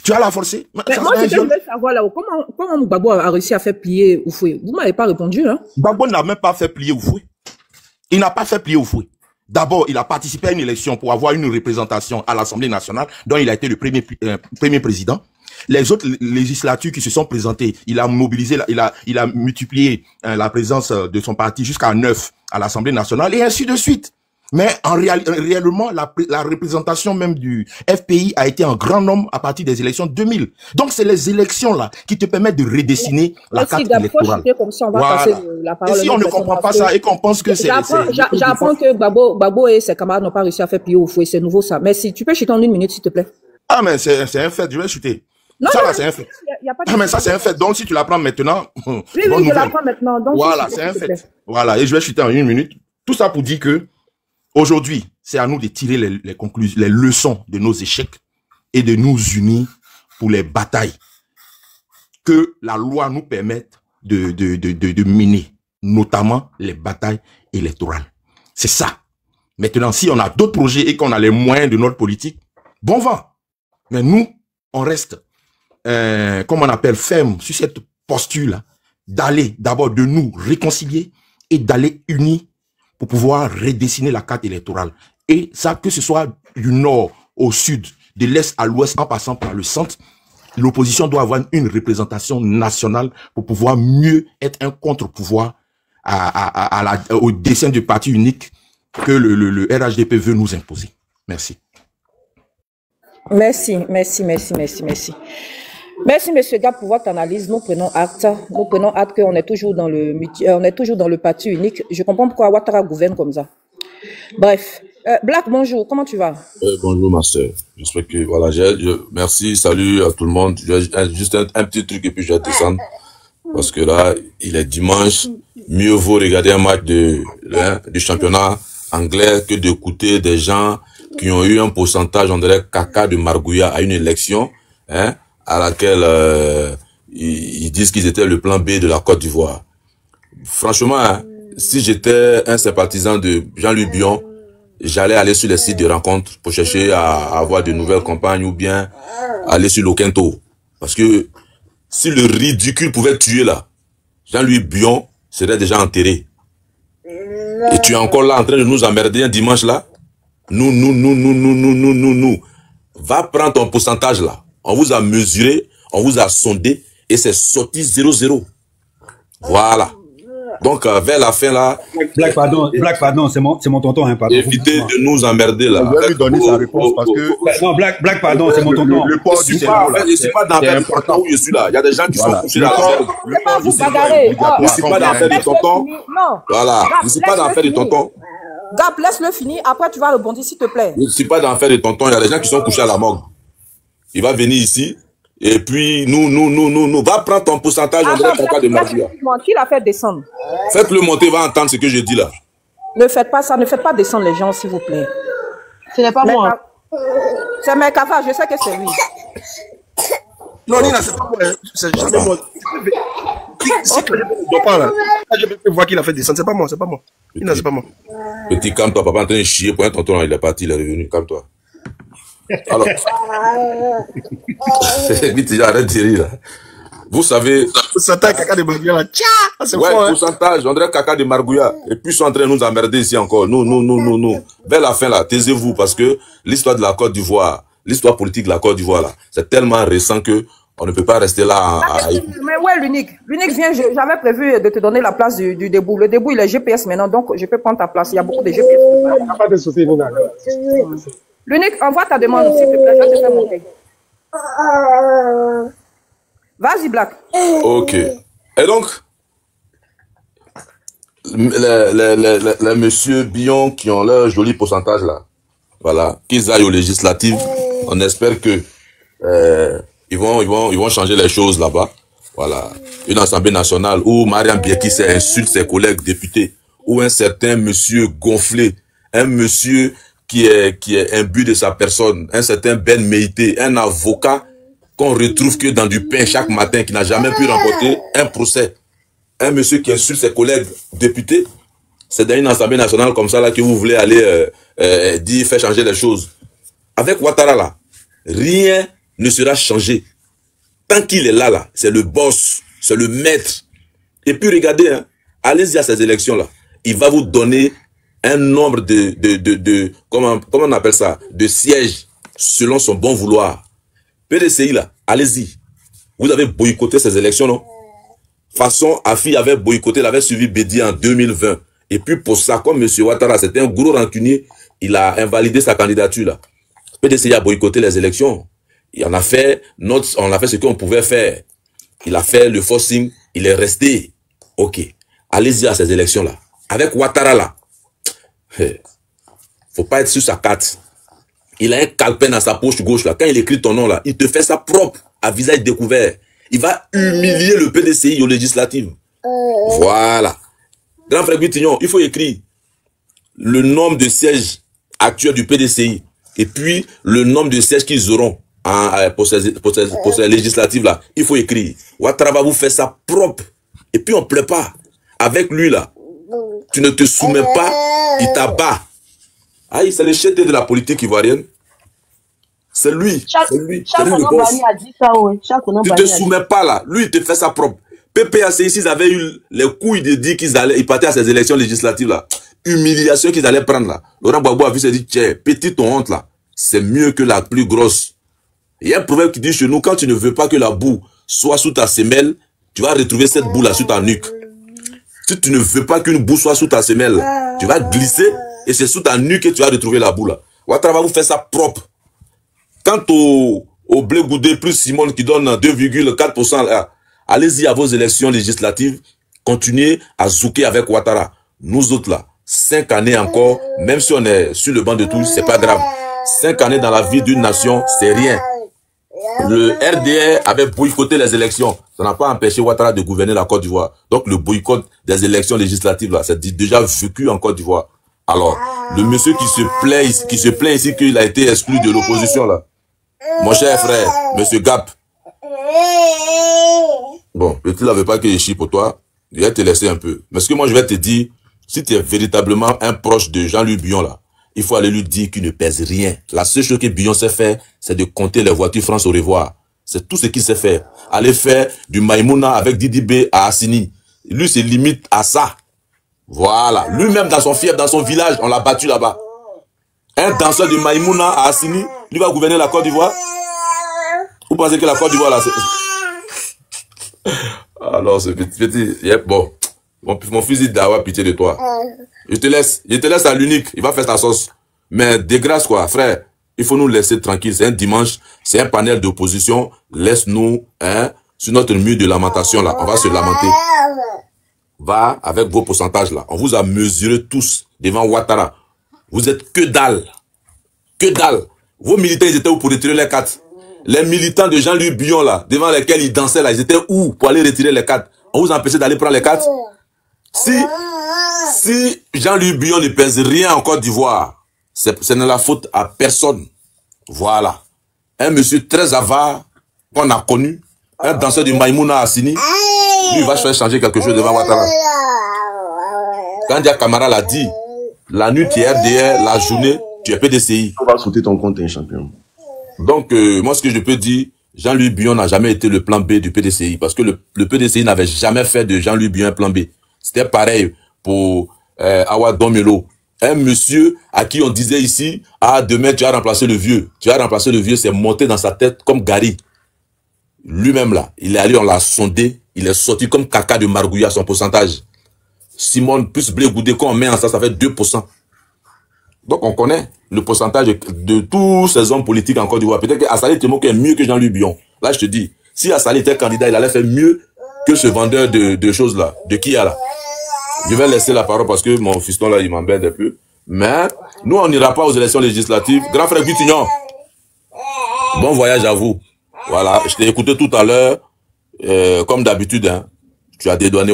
Tu vas la forcer. Mais moi, ce que je veux savoir là, comment Gbagbo a réussi à faire plier Oufoué? Vous m'avez pas répondu, hein? Gbagbo n'a même pas fait plier Oufoué. Il n'a pas fait plier Oufoué. D'abord, il a participé à une élection pour avoir une représentation à l'Assemblée nationale, dont il a été le premier président. Les autres législatures qui se sont présentées, il a mobilisé, il a multiplié la présence de son parti jusqu'à 9 à l'Assemblée nationale et ainsi de suite. Mais réellement, la représentation même du FPI a été un grand nombre à partir des élections 2000. Donc, c'est les élections-là qui te permettent de redessiner la carte électorale. Comme ça, on va passer la parole. Et si on ne comprend pas ça et qu'on pense que c'est... J'apprends que Gbagbo et ses camarades n'ont pas réussi à faire plier Oufoué. C'est nouveau, ça. Mais si tu peux chuter en 1 minute, s'il te plaît. Ah, mais c'est un fait. Je vais chuter. Non, ça, non, là, c'est un fait. Ah, mais ça, c'est un fait. Donc, si tu la prends maintenant... Oui, je la prends maintenant. Donc, voilà, c'est un fait. Voilà, et je vais chuter en 1 minute. Tout ça pour dire que aujourd'hui, c'est à nous de tirer les conclusions, les leçons de nos échecs et de nous unir pour les batailles que la loi nous permette de mener, notamment les batailles électorales. C'est ça. Maintenant, si on a d'autres projets et qu'on a les moyens de notre politique, bon vent. Mais nous, on reste, comme on appelle, ferme sur cette posture-là, d'aller d'abord de nous réconcilier et d'aller unis pour pouvoir redessiner la carte électorale. Et ça, que ce soit du nord au sud, de l'est à l'ouest, en passant par le centre, l'opposition doit avoir une représentation nationale pour pouvoir mieux être un contre-pouvoir au dessein du parti unique que le RHDP veut nous imposer. Merci. Merci. Merci, monsieur Gap, pour votre analyse. Nous prenons acte. Qu'on est toujours dans le parti unique. Je comprends pourquoi Ouattara gouverne comme ça. Bref. Black, bonjour. Comment tu vas? Bonjour, ma soeur. J'espère que, voilà, merci, salut à tout le monde. Juste un petit truc et puis je vais descendre. Parce que là, il est dimanche. Mieux vaut regarder un match du championnat anglais que d'écouter des gens qui ont eu un pourcentage, on dirait, caca de margouilla à une élection, hein, à laquelle ils disent qu'ils étaient le plan B de la Côte d'Ivoire. Franchement, hein, si j'étais un sympathisant de Jean-Louis Bion, j'allais aller sur les sites de rencontres pour chercher à avoir de nouvelles campagnes ou bien aller sur l'Oquento. Parce que si le ridicule pouvait tuer là, Jean-Louis Bion serait déjà enterré. Et tu es encore là en train de nous emmerder un dimanche là. Nous. Va prendre ton pourcentage là. On vous a mesuré, on vous a sondé et c'est sorti 0-0. Voilà. Donc, vers la fin là. Black, pardon, c'est mon tonton, hein, pardon. Évitez de nous emmerder là. Je vais lui donner sa réponse parce que. Non, Black, pardon, c'est mon tonton. Le port du cerveau. Je ne suis pas dans l'affaire du tonton où je suis là. Il y a des gens qui sont couchés là. Je ne suis pas dans l'affaire du tonton. Voilà. Je ne suis pas dans l'affaire du tonton. Gap, laisse-le finir. Après, tu vas rebondir, s'il te plaît. Je ne suis pas dans l'affaire du tonton. Il y a des gens qui sont couchés à la morgue. Il va venir ici. Et puis, nous, va prendre ton pourcentage, on dirait ton cas de magie. Qui l'a fait descendre? Faites-le monter, va entendre ce que je dis là. Ne faites pas ça, ne faites pas descendre les gens, s'il vous plaît. Ce n'est pas moi. C'est Mekafa, je sais que c'est lui. Non, Nina, c'est pas moi. C'est jamais moi. Si que je ne dois pas là. Je peux voir qu'il a fait descendre. C'est pas moi, c'est pas moi. Non, c'est pas moi. Petit, calme-toi, papa, en train de chier. Pour un tonton, il est parti, il est revenu. Calme-toi. Alors. Vite, arrête de rire, là. Vous savez. Pourcentage caca de Margouya, là. Tcha! C'est ouais, fort, pourcentage, on dirait caca de Margouya. Et puis, ils sont en train de nous emmerder ici encore. Non. Vers la fin, là, taisez-vous, parce que l'histoire de la Côte d'Ivoire, l'histoire politique de la Côte d'Ivoire, là, c'est tellement récent que on ne peut pas rester là Mais ouais, l'unique vient, j'avais prévu de te donner la place du debout. Le debout, il est GPS maintenant, donc je peux prendre ta place. Il y a beaucoup de GPS. L'unique, envoie ta demande, s'il te plaît, je vais te faire monter. Vas-y, Black. Ok. Et donc, les messieurs Billon qui ont leur joli pourcentage là, voilà, qu'ils aillent aux législatives, on espère que ils vont changer les choses là-bas. Voilà. Une assemblée nationale où Mariam Biekisse insulte ses collègues députés, où un certain monsieur gonflé, un monsieur qui est imbu de sa personne, un certain Ben Meïté, un avocat qu'on retrouve que dans du pain chaque matin, qui n'a jamais pu remporter un procès. Un monsieur qui insulte ses collègues députés, c'est dans une assemblée nationale comme ça là que vous voulez aller faire changer les choses. Avec Ouattara là, rien ne sera changé. Tant qu'il est là, c'est le boss, c'est le maître. Et puis regardez, hein, allez-y à ces élections-là. Il va vous donner un nombre comment on appelle ça, de sièges selon son bon vouloir. PDCI là, allez-y. Vous avez boycotté ces élections, non? Façon, Afi avait boycotté, il avait suivi Bédi en 2020. Et puis pour ça, comme M. Ouattara, c'était un gros rancunier, il a invalidé sa candidature là. PDCI a boycotté les élections. Il en a fait, on a fait ce qu'on pouvait faire. Il a fait le forcing, il est resté. Ok. Allez-y à ces élections-là. Avec Ouattara là. Faut pas être sur sa carte. Il a un calepin dans sa poche gauche là. Quand il écrit ton nom là, il te fait ça propre, à visage découvert. Il va humilier le PDCI aux législatives. Voilà. Grand frère Guitignon, il faut écrire le nombre de sièges actuels du PDCI et puis le nombre de sièges qu'ils auront pour ces législatives là. Il faut écrire. Ouattara va vous faire ça propre. Et puis on plaît pas. Avec lui là, tu ne te soumets pas, il t'abat. Aïe, c'est le chef de la politique ivoirienne. C'est lui. C'est lui. C'est lui le boss. Tu ne te soumets pas là. Lui, il te fait ça propre. PPAC, s'ils avaient eu les couilles de dire qu'ils partaient à ces élections législatives là, humiliation qu'ils allaient prendre là. Laurent Gbagbo a vu se dire, tiens, petite honte là, c'est mieux que la plus grosse. Il y a un proverbe qui dit chez nous, quand tu ne veux pas que la boue soit sous ta semelle, tu vas retrouver cette boue là sous ta nuque. Si tu ne veux pas qu'une boue soit sous ta semelle, tu vas glisser et c'est sous ta nuque que tu vas retrouver la boue là. Ouattara va vous faire ça propre. Quant au blé goudé plus Simone qui donne 2,4% là, allez-y à vos élections législatives, continuez à zouker avec Ouattara. Nous autres là, 5 années encore, même si on est sur le banc de touche, c'est pas grave. 5 années dans la vie d'une nation, c'est rien. Le RDR avait boycotté les élections. Ça n'a pas empêché Ouattara de gouverner la Côte d'Ivoire. Donc le boycott des élections législatives là, c'est déjà vécu en Côte d'Ivoire. Alors, le monsieur qui se plaint ici qu'il a été exclu de l'opposition là. Mon cher frère, monsieur Gap. Bon, je ne veux pas que je chie pour toi. Je vais te laisser un peu. Mais ce que moi je vais te dire, si tu es véritablement un proche de Jean-Louis Billon là, il faut aller lui dire qu'il ne pèse rien. La seule chose que Billon sait faire, c'est de compter les voitures France au revoir. C'est tout ce qu'il sait faire. Aller faire du Maïmouna avec Didi B à Assini. Lui, c'est limite à ça. Voilà. Lui-même, dans son fief, dans son village, on l'a battu là-bas. Un danseur de Maïmouna à Assini, lui va gouverner la Côte d'Ivoire. Vous pensez que la Côte d'Ivoire là, c'est... Alors, ce petit, yep, bon. Mon fils dit d'avoir pitié de toi. Je te laisse à l'unique. Il va faire ta sauce. Mais de grâce, quoi, frère. Il faut nous laisser tranquille. C'est un dimanche. C'est un panel d'opposition. Laisse-nous, hein, sur notre mur de lamentation, là. On va se lamenter. Va avec vos pourcentages, là. On vous a mesuré tous devant Ouattara. Vous êtes que dalle. Que dalle. Vos militants, ils étaient où pour retirer les cartes? Les militants de Jean-Louis Billon, là, devant lesquels ils dansaient, là, ils étaient où pour aller retirer les cartes? On vous a empêché d'aller prendre les cartes? Si Jean-Louis Billon ne pèse rien en Côte d'Ivoire, ce n'est la faute à personne. Voilà. Un monsieur très avare qu'on a connu, un danseur du Maïmouna Assini, lui il va faire changer quelque chose devant Ouattara. Quand Dia Camara l'a dit, la nuit tu es RDR, la journée tu es PDCI. On va sauter ton compte, un champion. Donc, moi, ce que je peux dire, Jean-Louis Bion n'a jamais été le plan B du PDCI, parce que le PDCI n'avait jamais fait de Jean-Louis Bion un plan B. C'était pareil pour Awa Domelo. Un monsieur à qui on disait ici, ah, demain tu vas remplacer le vieux. Tu vas remplacer le vieux, c'est monté dans sa tête comme Gary. Lui-même là, il est allé, on l'a sondé, il est sorti comme caca de margouille à son pourcentage. Simone plus Blé Goudé, quand on met en ça fait 2%. Donc on connaît le pourcentage de tous ces hommes politiques en Côte d'Ivoire. Peut-être qu'Assali Temoke est mieux que Jean-Louis Bion. Là je te dis, si Assali était candidat, il allait faire mieux que ce vendeur de choses là, de qui a là. Je vais laisser la parole parce que mon fiston là, il m'embête un peu. Mais nous, on n'ira pas aux élections législatives. Grand frère Gutignon, bon voyage à vous. Voilà, je t'ai écouté tout à l'heure, comme d'habitude. Hein. Tu as dédouané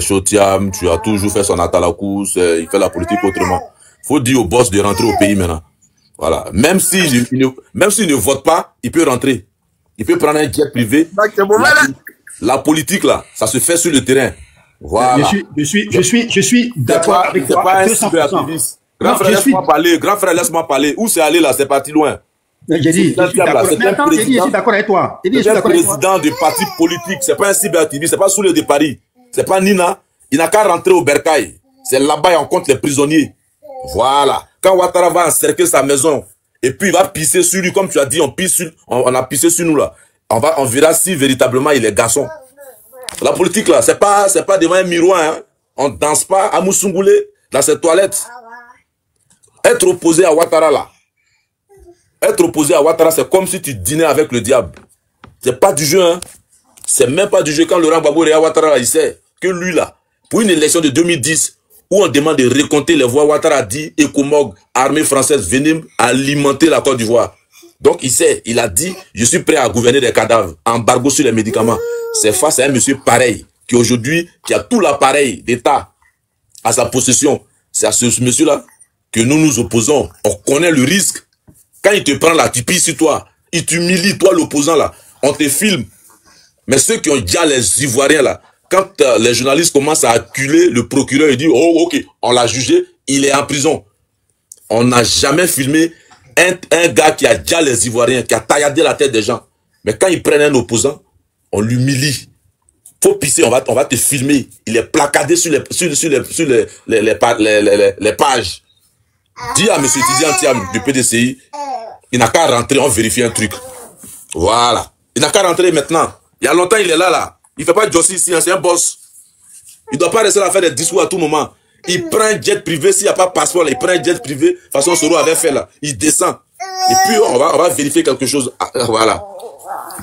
Chotiam, tu as toujours fait son atalakous, il fait la politique autrement. Faut dire au boss de rentrer au pays maintenant. Voilà, même s'il ne vote pas, il peut rentrer. Il peut prendre un jet privé. La politique là, ça se fait sur le terrain. Voilà. Je suis d'accord avec toi. C'est pas un cyberactiviste. Grand frère, laisse-moi parler. Où c'est allé là? C'est parti loin. J'ai dit, je suis d'accord avec toi. C'est un président de parti politique. C'est pas un cyberactiviste. C'est pas sous le de Paris. C'est pas Nina. Il n'a qu'à rentrer au Bercail. C'est là-bas et on compte les prisonniers. Voilà. Quand Ouattara va encercler sa maison et puis il va pisser sur lui, comme tu as dit, on a pissé sur nous là. On verra si véritablement il est garçon. La politique là, c'est pas devant un miroir. Hein. On danse pas à Moussoungoulé dans ses toilettes. Être opposé à Ouattara là. Être opposé à Ouattara, c'est comme si tu dînais avec le diable. C'est pas du jeu, hein. C'est même pas du jeu. Quand Laurent Gbagbo et Ouattara là, il sait que lui là, pour une élection de 2010, où on demande de recompter les voix, Ouattara a dit, Ecomog, armée française, venez alimenter la Côte d'Ivoire. Donc il sait, il a dit, je suis prêt à gouverner des cadavres, embargo sur les médicaments. C'est face à un monsieur pareil, qui aujourd'hui, qui a tout l'appareil d'État à sa possession. C'est à ce monsieur-là que nous nous opposons. On connaît le risque. Quand il te prend là, tu pisses sur toi, il t'humilie, toi l'opposant là, on te filme. Mais ceux qui ont déjà les Ivoiriens là, quand les journalistes commencent à acculer le procureur, il dit, oh ok, on l'a jugé, il est en prison. On n'a jamais filmé un gars qui a déjà les Ivoiriens, qui a tailladé la tête des gens. Mais quand ils prennent un opposant, on l'humilie. Faut pisser, on va te filmer. Il est placardé sur les pages. Dis à M. Tidiane Thiam du PDCI, il n'a qu'à rentrer, on vérifie un truc. Voilà. Il n'a qu'à rentrer maintenant. Il y a longtemps, il est là. Il fait pas Jossi ici, hein, c'est un boss. Il doit pas rester là à faire des discours à tout moment. Il prend un jet privé, s'il n'y a pas de passeport, là, il prend un jet privé, façon Soro avait fait là. Il descend. Et puis, on va vérifier quelque chose. Voilà.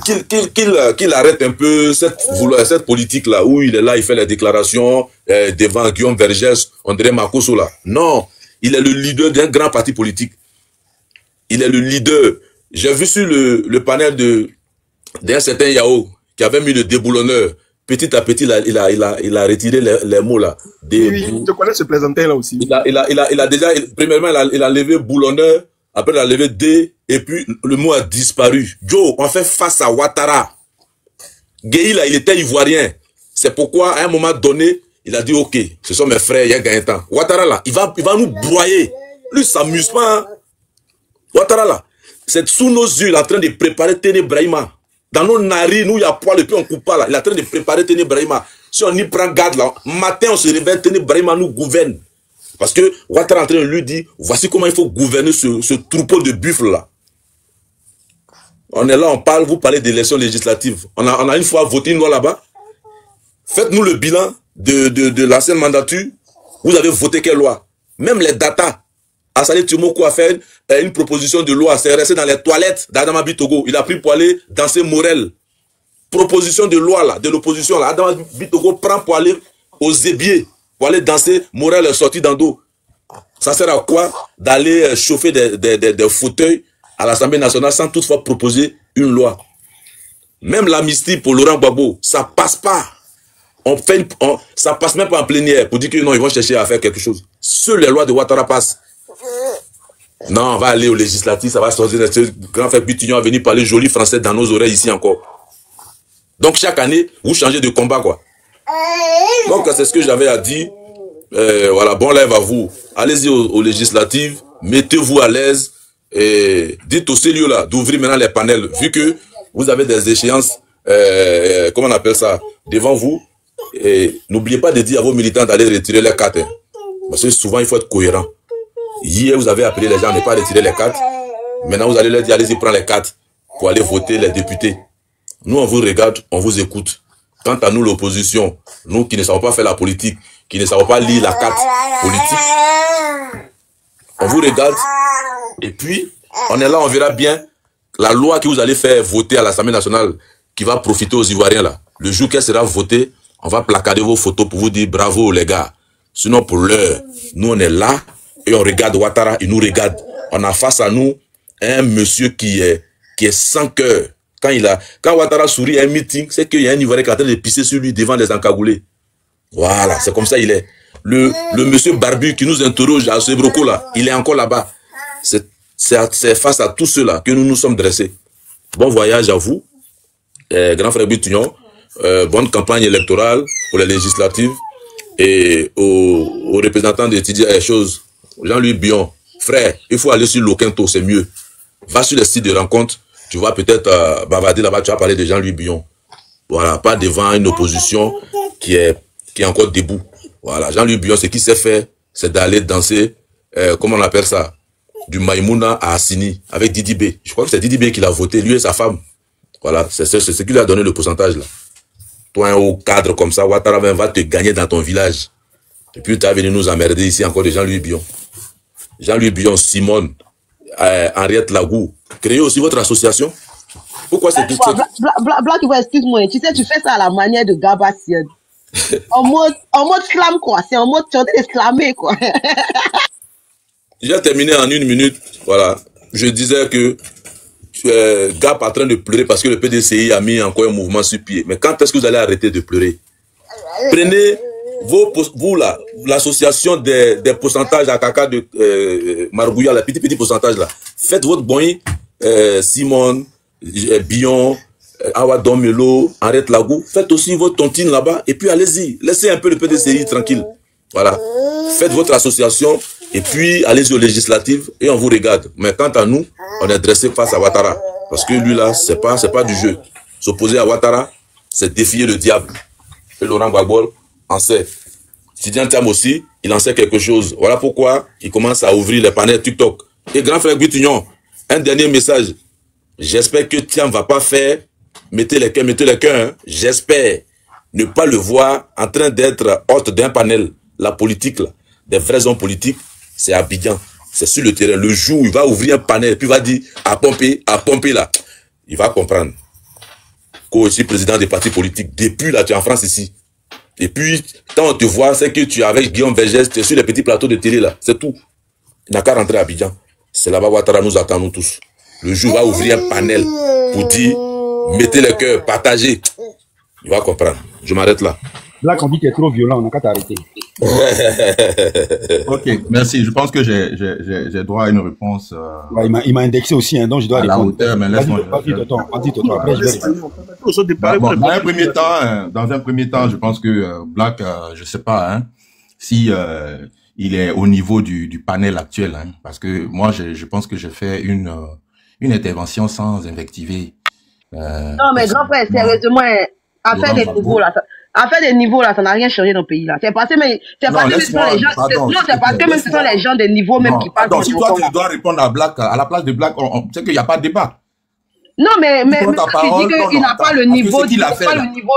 Qu'il arrête un peu cette politique là, où il est là, il fait les déclarations devant Guillaume Vergès, on dirait Makoso là. Non. Il est le leader d'un grand parti politique. Il est le leader. J'ai vu sur le panel d'un certain Yao qui avait mis le déboulonneur. Petit à petit, il a retiré les mots là. Oui, je connais ce plaisantin là aussi. Il a déjà, premièrement, il a levé boulonneur, après il a levé D, et puis le mot a disparu. Joe, on fait face à Ouattara. Gueye là, il était ivoirien. C'est pourquoi, à un moment donné, il a dit, ok, ce sont mes frères, il y a gagné temps. Ouattara là, il va nous broyer. Lui, ça s'amuse pas. Hein. Ouattara là, c'est sous nos yeux, il est en train de préparer Téné Brahima. Dans nos narines, nous, il y a poil, et puis on coupe pas là. Il est en train de préparer Téné Brahima. Si on y prend garde là, matin, on se réveille, Téné Brahima nous gouverne. Parce que Ouattara est en train de lui dire, voici comment il faut gouverner ce troupeau de buffles là. On est là, on parle, vous parlez d'élections législatives. On a une fois voté une loi là-bas. Faites-nous le bilan de l'ancienne mandature. Vous avez voté quelle loi? Même les datas. Assali Timoko a fait une proposition de loi. C'est resté dans les toilettes d'Adama Bitogo. Il a pris pour aller danser Morel. Proposition de loi là, de l'opposition là. Adama Bitogo prend pour aller aux ébiers, pour aller danser Morel est sorti dans dos. Ça sert à quoi d'aller chauffer des fauteuils à l'Assemblée nationale sans toutefois proposer une loi? Même l'amnistie pour Laurent Gbagbo, ça passe pas. Ça passe même pas en plénière pour dire que non, ils vont chercher à faire quelque chose. Seules les lois de Ouattara passent. Non, on va aller au législatif, ça va sortir. Grand frère Bitignon a venu parler joli français dans nos oreilles ici encore. Donc chaque année, vous changez de combat quoi. Donc c'est ce que j'avais à dire. voilà, bon live à vous. Allez-y aux législatives, mettez-vous à l'aise et dites aux cellules là d'ouvrir maintenant les panels, vu que vous avez des échéances, comment on appelle ça, devant vous. Et n'oubliez pas de dire à vos militants d'aller retirer les cartes. Hein, parce que souvent, il faut être cohérent. Hier, vous avez appelé les gens à ne pas retirer les cartes. Maintenant, vous allez leur dire, allez-y prendre les cartes pour aller voter les députés. Nous, on vous regarde, on vous écoute. Quant à nous, l'opposition, nous qui ne savons pas faire la politique, qui ne savons pas lire la carte politique, on vous regarde et puis, on est là, on verra bien la loi que vous allez faire voter à l'Assemblée nationale qui va profiter aux Ivoiriens là. Le jour qu'elle sera votée, on va placarder vos photos pour vous dire bravo les gars. Sinon, pour l'heure, nous, on est là et on regarde Ouattara, il nous regarde. On a face à nous un monsieur qui est sans cœur. Quand Ouattara sourit à un meeting, c'est qu'il y a un Ivoirien qui est en train de pisser sur lui devant les encagoulés. Voilà, c'est comme ça il est. Le monsieur barbu qui nous interroge à Sebroko là, il est encore là-bas. C'est face à tous ceux-là que nous nous sommes dressés. Bon voyage à vous, grand frère Bitignon. Bonne campagne électorale pour les législatives et aux représentants des étudiants et choses. Jean-Louis Bion, frère, il faut aller sur Loquento, c'est mieux. Va sur les sites de rencontres, tu vas peut-être bavarder là-bas, tu vas parler de Jean-Louis Bion. Voilà, pas devant une opposition qui est encore debout. Voilà, Jean-Louis Bion, ce qu'il sait faire, c'est d'aller danser, comment on appelle ça, du Maïmouna à Assini, avec Didi B. Je crois que c'est Didi B qui l'a voté, lui et sa femme. Voilà, c'est ce qui lui a donné le pourcentage là. Toi, un haut cadre comme ça, Ouattara va te gagner dans ton village. Et puis, tu es venu nous emmerder ici encore de Jean-Louis Bion. Jean-Louis Bion, Simone, Henriette Lagou. Créez aussi votre association. Pourquoi c'est tout ça? Black, excuse-moi, tu sais, tu fais ça à la manière de Gabassian. en mode slam, quoi. C'est en mode chanter et slammer, quoi. J'ai terminé en 1 minute. Voilà. Je disais que Gap en train de pleurer parce que le PDCI a mis encore un mouvement sur pied. Mais quand est-ce que vous allez arrêter de pleurer? Prenez vous là, l'association des pourcentages à caca de Margouya, la petit pourcentage là. Faites votre boy, Simone, Bion, Awa Domelo, Arrête Lagou. Faites aussi votre tontine là-bas et puis allez-y. Laissez un peu le PDCI tranquille. Voilà. Faites votre association et puis allez-y aux législatives et on vous regarde. Mais quant à nous, on est dressé face à Ouattara. Parce que lui là, c'est pas du jeu. S'opposer à Ouattara, c'est défier le diable. Et Laurent Gbagbo en sait. Tidiane Thiam aussi, il en sait quelque chose. Voilà pourquoi il commence à ouvrir les panels TikTok. Et grand frère Bitignon, un dernier message. J'espère que Thiam va pas faire mettez les cœurs. Hein. J'espère ne pas le voir en train d'être hôte d'un panel. La politique, là, des vrais hommes politiques, c'est à Abidjan. C'est sur le terrain. Le jour où il va ouvrir un panel, puis il va dire à pomper là. Il va comprendre. Qu'au aussi président des partis politiques, depuis là, tu es en France ici. Et puis, quand on te voit, c'est que tu es avec Guillaume Vergès, tu es sur les petits plateaux de télé là. C'est tout. Il n'a qu'à rentrer à Abidjan. C'est là-bas Ouattara nous attend, nous tous. Le jour va ouvrir un panel pour dire, mettez les cœurs, partagez. Il va comprendre. Je m'arrête là. Là, quand on dit que tu es trop violent, on n'a qu'à t'arrêter. Ok, merci. Je pense que j'ai droit à une réponse. Ouais, il m'a indexé aussi, hein, donc je dois à la hauteur, mais laisse-moi. Après, je vais dans un premier temps, je pense que Black, je sais pas, hein, si il est au niveau du panel actuel, hein, parce que moi, je pense que j'ai fait une intervention sans invectiver. Non, mais grand frère, sérieusement, affaire des niveaux là. Affaire des niveaux là, ça n'a rien changé dans le pays là. C'est parce que même ce sont les gens des niveaux même qui parlent. Donc si toi tu dois répondre à Black, à la place de Black, on sait qu'il n'y a pas de débat. Non, mais tu dis qu'il n'a pas le niveau du débat.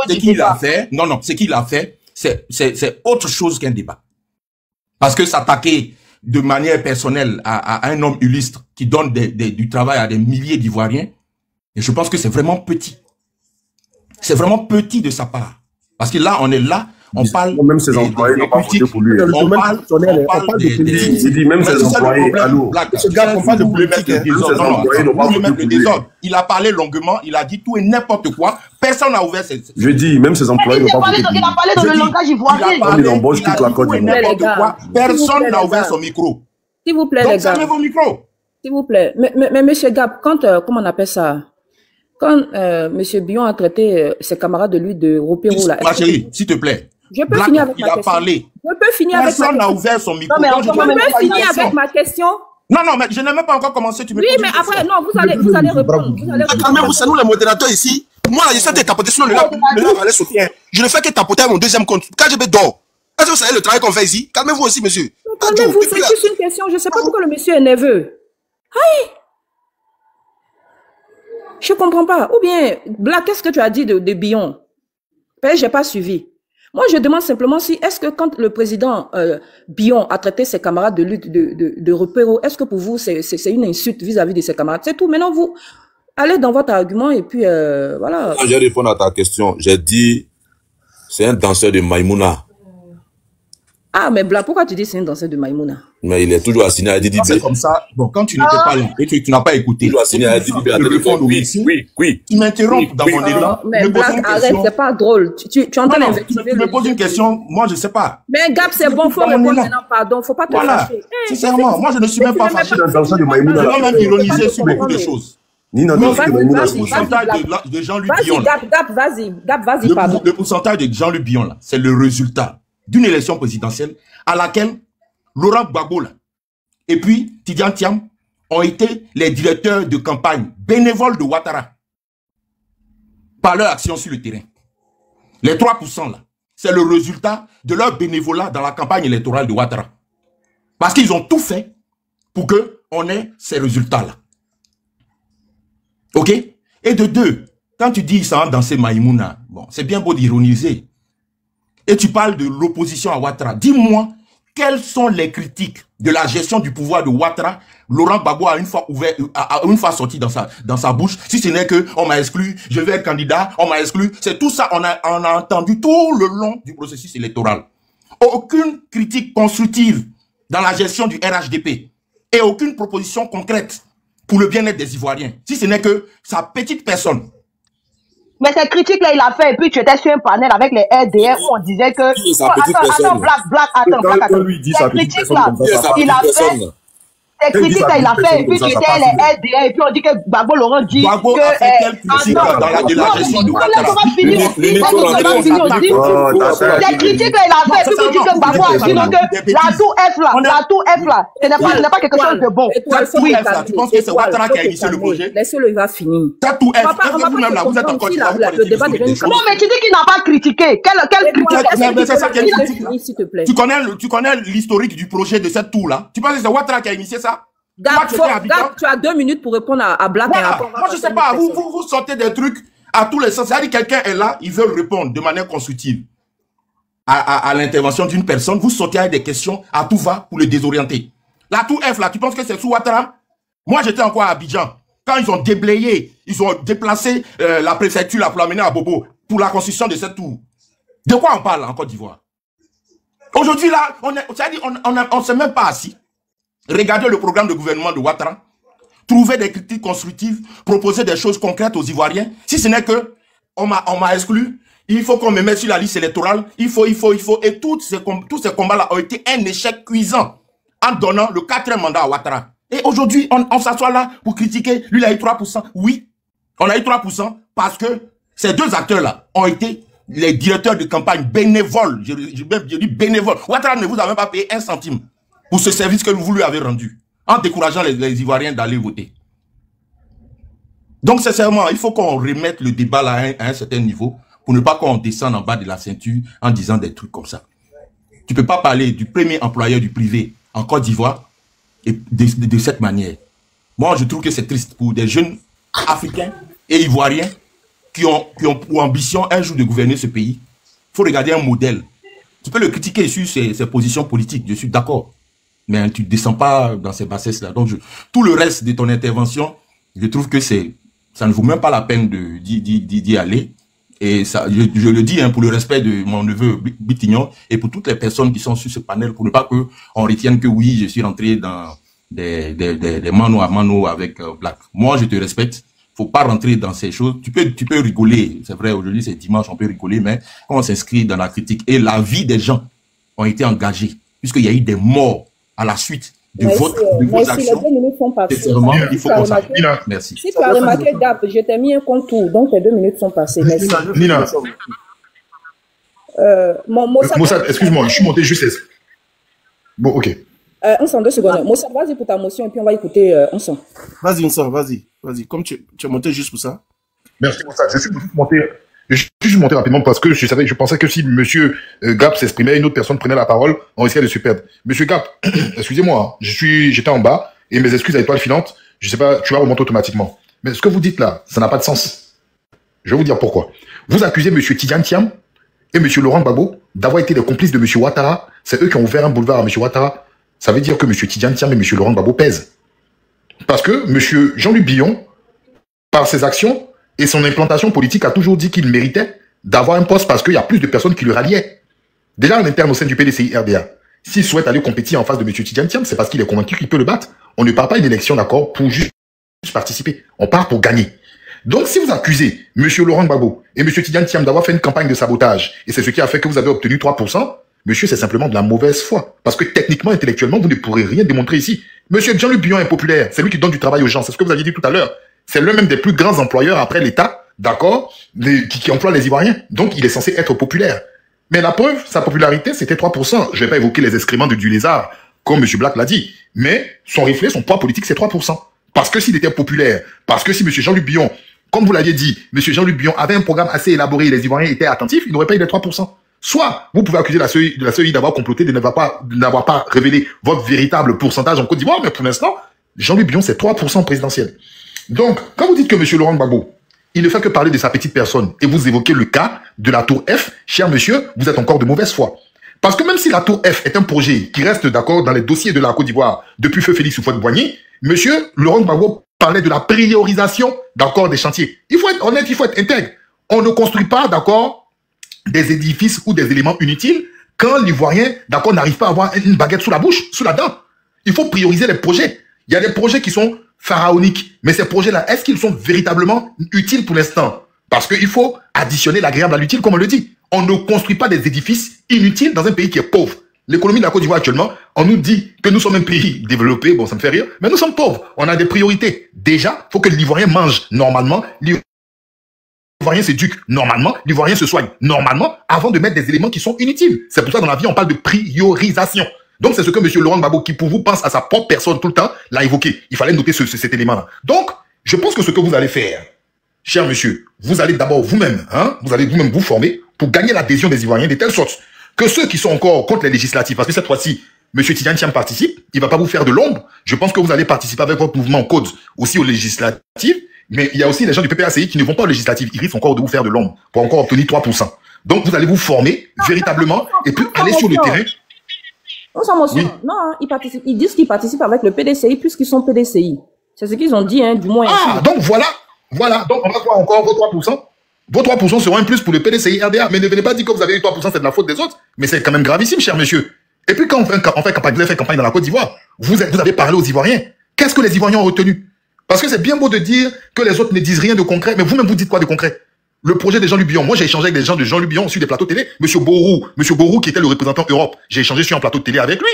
Ce qu'il a fait, non, ce qu'il a fait, c'est autre chose qu'un débat. Parce que s'attaquer de manière personnelle à un homme illustre qui donne du travail à des milliers d'Ivoiriens, et je pense que c'est vraiment petit. C'est vraiment petit de sa part. Parce que là, on est là, on parle... Même ses employés n'ont pas voté pour lui. On parle de politique. Il dit même ses employés, allô. Ce gars, on parle de politique. Il a parlé longuement, il a dit tout et n'importe quoi. Personne n'a ouvert ses... Je dis, même ses employés n'ont pas voté pour lui. Il a parlé dans le langage ivoirien. Il embauche toute la Côte d'Ivoire. Personne n'a ouvert son micro. S'il vous plaît, les gars. Donc, fermez vos micros. S'il vous plaît. Mais monsieur Gap, quand, comment on appelle ça? Quand monsieur Bion a traité ses camarades de lui de Ropero là... Ma chérie, s'il te plaît, Je peux Black, finir avec il ma a question. parlé. Je peux finir avec ma Personne n'a question. ouvert son micro. Non, mais Donc, encore, Je même peux pas finir une avec ma question. Non, mais je n'ai même pas encore commencé. Tu me Oui, poses mais une question. après, non, vous allez répondre. Vous allez répondre. Calmez-vous, c'est nous les modérateurs ici. Moi, là, je sais que tapoter, sinon le lab allait sauter. Je ne fais que tapoter à mon deuxième compte. KGB dort. Est-ce que vous savez le travail qu'on fait ici? Calmez-vous aussi, monsieur. Calmez-vous, c'est juste une question. Je ne sais pas pourquoi le monsieur est nerveux. Aïe! Je ne comprends pas. Ou bien, Black, qu'est-ce que tu as dit de Billon? Je n'ai pas suivi. Moi, je demande simplement si, est-ce que quand le président Billon a traité ses camarades de lutte de repéro, est-ce que pour vous, c'est une insulte vis-à-vis de ses camarades? C'est tout. Maintenant, vous allez dans votre argument et puis, voilà. Quand j'ai répondu à ta question, j'ai dit, c'est un danseur de Maïmouna. Ah, mais Black, pourquoi tu dis c'est un danseur de Maïmouna? Mais il est toujours assigné à Didi B. C'est comme ça. Bon, quand tu n'étais pas là et tu n'as pas écouté, Toujours assigné à Didi B. Oui. tu m'interromps dans mon débat. Mais Black, arrête, c'est pas drôle. Tu es en train d'invectiver. Tu me poses une question, moi je ne sais pas. Mais Gab, c'est bon, faut répondre maintenant, pardon, faut pas te fâcher. Sincèrement, moi je ne suis même pas fâché. Je vais même ironiser sur beaucoup de choses. Le pourcentage de Jean-Luc Billon, Gab, vas-y, pardon. le pourcentage de Jean-Luc Billon, là, c'est le résultat d'une élection présidentielle à laquelle Laurent Gbagbo et puis Tidiane Thiam ont été les directeurs de campagne bénévoles de Ouattara par leur action sur le terrain. Les 3% là, c'est le résultat de leur bénévolat dans la campagne électorale de Ouattara. Parce qu'ils ont tout fait pour qu'on ait ces résultats-là. Ok? Et de deux, quand tu dis ça dans ces Maïmouna, bon, c'est bien beau d'ironiser. Et tu parles de l'opposition à Ouattara. Dis-moi, quelles sont les critiques de la gestion du pouvoir de Ouattara? Laurent Gbagbo a une fois sorti dans sa bouche, si ce n'est que on m'a exclu, je vais être candidat, on m'a exclu. C'est tout ça, on a entendu tout le long du processus électoral. Aucune critique constructive dans la gestion du RHDP et aucune proposition concrète pour le bien-être des Ivoiriens, si ce n'est que sa petite personne. Mais cette critique-là, il a fait, et puis tu étais sur un panel avec les RDR où on disait que... Attends, Black. Cette critique-là, il a fait... Cette critique-là, il a fait, et puis tu étais les RDR, et puis on dit que Gbagbo Laurent dit Gbagbo que... a fait quelle critique dans la gestion de Ouattara? Cette critique-là, il a fait, et puis tu dis que Gbagbo a dit que la tour F là, ce n'est pas quelque chose de bon. Oui, tu penses que c'est Ouattara qui a initié le projet? Laissez-le, il va finir. Ta tour F, vous-même là, vous êtes encore... Non, mais tu dis qu'il n'a pas critiqué. Quelle critique? C'est ça qui est critique. S'il te plaît. Tu connais l'historique du projet de cette tour là? Tu penses que c'est Ouattara qui a initié ça? Gab, tu as 2 minutes pour répondre à Black. Voilà. Moi, je sais pas, vous sortez des trucs à tous les sens. C'est-à-dire quelqu'un est là, il veut répondre de manière constructive à l'intervention d'une personne. Vous sortez avec des questions à tout va pour le désorienter. La tour F, là, tu penses que c'est sous Ouattara? Moi, j'étais encore à Abidjan. Quand ils ont déblayé, ils ont déplacé la préfecture là, pour l'amener à Bobo pour la construction de cette tour. De quoi on parle en Côte d'Ivoire? Aujourd'hui, là, on ne s'est même pas assis. Regardez le programme de gouvernement de Ouattara. Trouvez des critiques constructives, proposer des choses concrètes aux Ivoiriens. Si ce n'est que on m'a exclu, il faut qu'on me mette sur la liste électorale, il faut. Et tous ces combats-là ont été un échec cuisant en donnant le 4e mandat à Ouattara. Et aujourd'hui, on s'assoit là pour critiquer. Lui, il a eu 3%. Oui, on a eu 3% parce que ces deux acteurs-là ont été les directeurs de campagne bénévoles. Je dis bénévoles. Ouattara ne vous a même pas payé 1 centime pour ce service que vous lui avez rendu, en décourageant les Ivoiriens d'aller voter. Donc, sincèrement, il faut qu'on remette le débat là à un certain niveau, pour ne pas qu'on descende en bas de la ceinture en disant des trucs comme ça. Tu peux pas parler du premier employeur du privé en Côte d'Ivoire et de cette manière. Moi, je trouve que c'est triste pour des jeunes Africains et Ivoiriens qui ont pour ambition un jour de gouverner ce pays. Il faut regarder un modèle. Tu peux le critiquer sur ses positions politiques, je suis d'accord. Mais tu ne descends pas dans ces bassesses-là. Donc, tout le reste de ton intervention, je trouve que ça ne vaut même pas la peine d'y aller. Et ça, je le dis pour le respect de mon neveu Bitignon et pour toutes les personnes qui sont sur ce panel, pour ne pas qu'on retienne que oui, je suis rentré dans des mano à mano avec Black. Moi, je te respecte. Faut pas rentrer dans ces choses. Tu peux rigoler. C'est vrai, aujourd'hui, c'est dimanche, on peut rigoler, mais quand on s'inscrit dans la critique et la vie des gens ont été engagés, puisqu'il y a eu des morts à la suite de vos actions. Les 2 minutes sont passées. Il faut qu'on s'arrête. Merci. Si tu as remarqué, Gap, je t'ai mis un contour, donc tes 2 minutes sont passées. Merci. Nina. Mossad, Mossad, excuse-moi, je suis monté juste... Bon, ok. On s'en 2 secondes. Mossad, vas-y pour ta motion et puis on va écouter Onsan. Vas-y, Onsan, vas-y. Comme tu es monté juste pour ça. Merci, Mossad. Je suis juste monté rapidement parce que je pensais que si monsieur Gap s'exprimait, une autre personne prenait la parole, on risquait de se perdre. Monsieur Gap, excusez-moi, j'étais en bas et mes excuses à étoile filante, je sais pas, tu vas remonter automatiquement. Mais ce que vous dites là, ça n'a pas de sens. Je vais vous dire pourquoi. Vous accusez monsieur Tidjane Thiam et monsieur Laurent Gbagbo d'avoir été des complices de monsieur Ouattara. C'est eux qui ont ouvert un boulevard à monsieur Ouattara. Ça veut dire que monsieur Tidjane Thiam et monsieur Laurent Gbagbo pèsent. Parce que monsieur Jean-Luc Billon, par ses actions et son implantation politique, a toujours dit qu'il méritait d'avoir un poste parce qu'il y a plus de personnes qui le ralliaient. Déjà en interne au sein du PDCI RDA, s'il souhaite aller compétir en face de monsieur Tidjane Thiam, c'est parce qu'il est convaincu qu'il peut le battre. On ne part pas une élection, d'accord, pour juste participer. On part pour gagner. Donc, si vous accusez M. Laurent Gbagbo et M. Tidjane Thiam d'avoir fait une campagne de sabotage, et c'est ce qui a fait que vous avez obtenu 3%, monsieur, c'est simplement de la mauvaise foi. Parce que techniquement, intellectuellement, vous ne pourrez rien démontrer ici. Monsieur Jean-Luc Billon est populaire. C'est lui qui donne du travail aux gens. C'est ce que vous aviez dit tout à l'heure. C'est l'un même des plus grands employeurs après l'État, d'accord, qui emploie les Ivoiriens. Donc, il est censé être populaire. Mais la preuve, sa popularité, c'était 3%. Je vais pas évoquer les excréments de du lézard, comme M. Black l'a dit. Mais son reflet, son poids politique, c'est 3%. Parce que s'il était populaire, parce que si M. Jean-Luc Billon, comme vous l'aviez dit, M. Jean-Luc Billon avait un programme assez élaboré et les Ivoiriens étaient attentifs, il n'aurait pas eu les 3%. Soit vous pouvez accuser la CEI d'avoir comploté, de n'avoir pas révélé votre véritable pourcentage en Côte d'Ivoire, mais pour l'instant, Jean-Luc Billon, c'est 3% présidentiel. Donc, quand vous dites que M. Laurent Gbagbo, il ne fait que parler de sa petite personne, et vous évoquez le cas de la tour F, cher monsieur, vous êtes encore de mauvaise foi. Parce que même si la tour F est un projet qui reste d'accord dans les dossiers de la Côte d'Ivoire depuis feu Félix Houphouët-Boigny, monsieur Laurent Gbagbo parlait de la priorisation, d'accord, des chantiers. Il faut être honnête, il faut être intègre. On ne construit pas, d'accord, des édifices ou des éléments inutiles quand l'Ivoirien, d'accord, n'arrive pas à avoir une baguette sous la bouche, sous la dent. Il faut prioriser les projets. Il y a des projets qui sont pharaoniques, mais ces projets-là, est-ce qu'ils sont véritablement utiles pour l'instant? Parce qu'il faut additionner l'agréable à l'utile, comme on le dit. On ne construit pas des édifices inutiles dans un pays qui est pauvre. L'économie de la Côte d'Ivoire actuellement, on nous dit que nous sommes un pays développé, bon ça me fait rire, mais nous sommes pauvres, on a des priorités. Déjà, il faut que l'Ivoirien mange normalement, l'Ivoirien s'éduque normalement, l'Ivoirien se soigne normalement, avant de mettre des éléments qui sont inutiles. C'est pour ça que dans la vie, on parle de priorisation. Donc c'est ce que M. Laurent Gbagbo, qui pour vous pense à sa propre personne tout le temps, l'a évoqué. Il fallait noter cet élément-là. Donc, je pense que ce que vous allez faire, cher monsieur, vous allez d'abord vous-même, vous allez vous-même vous former pour gagner l'adhésion des Ivoiriens de telle sorte que ceux qui sont encore contre les législatives, parce que cette fois-ci, M. Tidjane Thiam participe, il ne va pas vous faire de l'ombre. Je pense que vous allez participer avec votre mouvement Code aussi aux législatives, mais il y a aussi les gens du PPACI qui ne vont pas aux législatives. Ils risquent encore de vous faire de l'ombre pour encore obtenir 3%. Donc, vous allez vous former véritablement et puis aller sur le terrain. On s'en motion. Oui. Non, ils disent qu'ils participent avec le PDCI puisqu'ils sont PDCI. C'est ce qu'ils ont dit, du moins. Ah, donc voilà. Donc, on va voir encore vos 3%. Vos 3% seront un plus pour le PDCI RDA. Mais ne venez pas dire que vous avez eu 3%, c'est de la faute des autres. Mais c'est quand même gravissime, cher monsieur. Et puis quand vous avez fait campagne dans la Côte d'Ivoire, vous avez parlé aux Ivoiriens. Qu'est-ce que les Ivoiriens ont retenu? Parce que c'est bien beau de dire que les autres ne disent rien de concret, mais vous-même vous dites quoi de concret? Le projet de Jean-Luc Billon. Moi, j'ai échangé avec des gens de Jean-Luc Billon sur des plateaux télé. Monsieur Borou, qui était le représentant Europe. J'ai échangé sur un plateau de télé avec lui.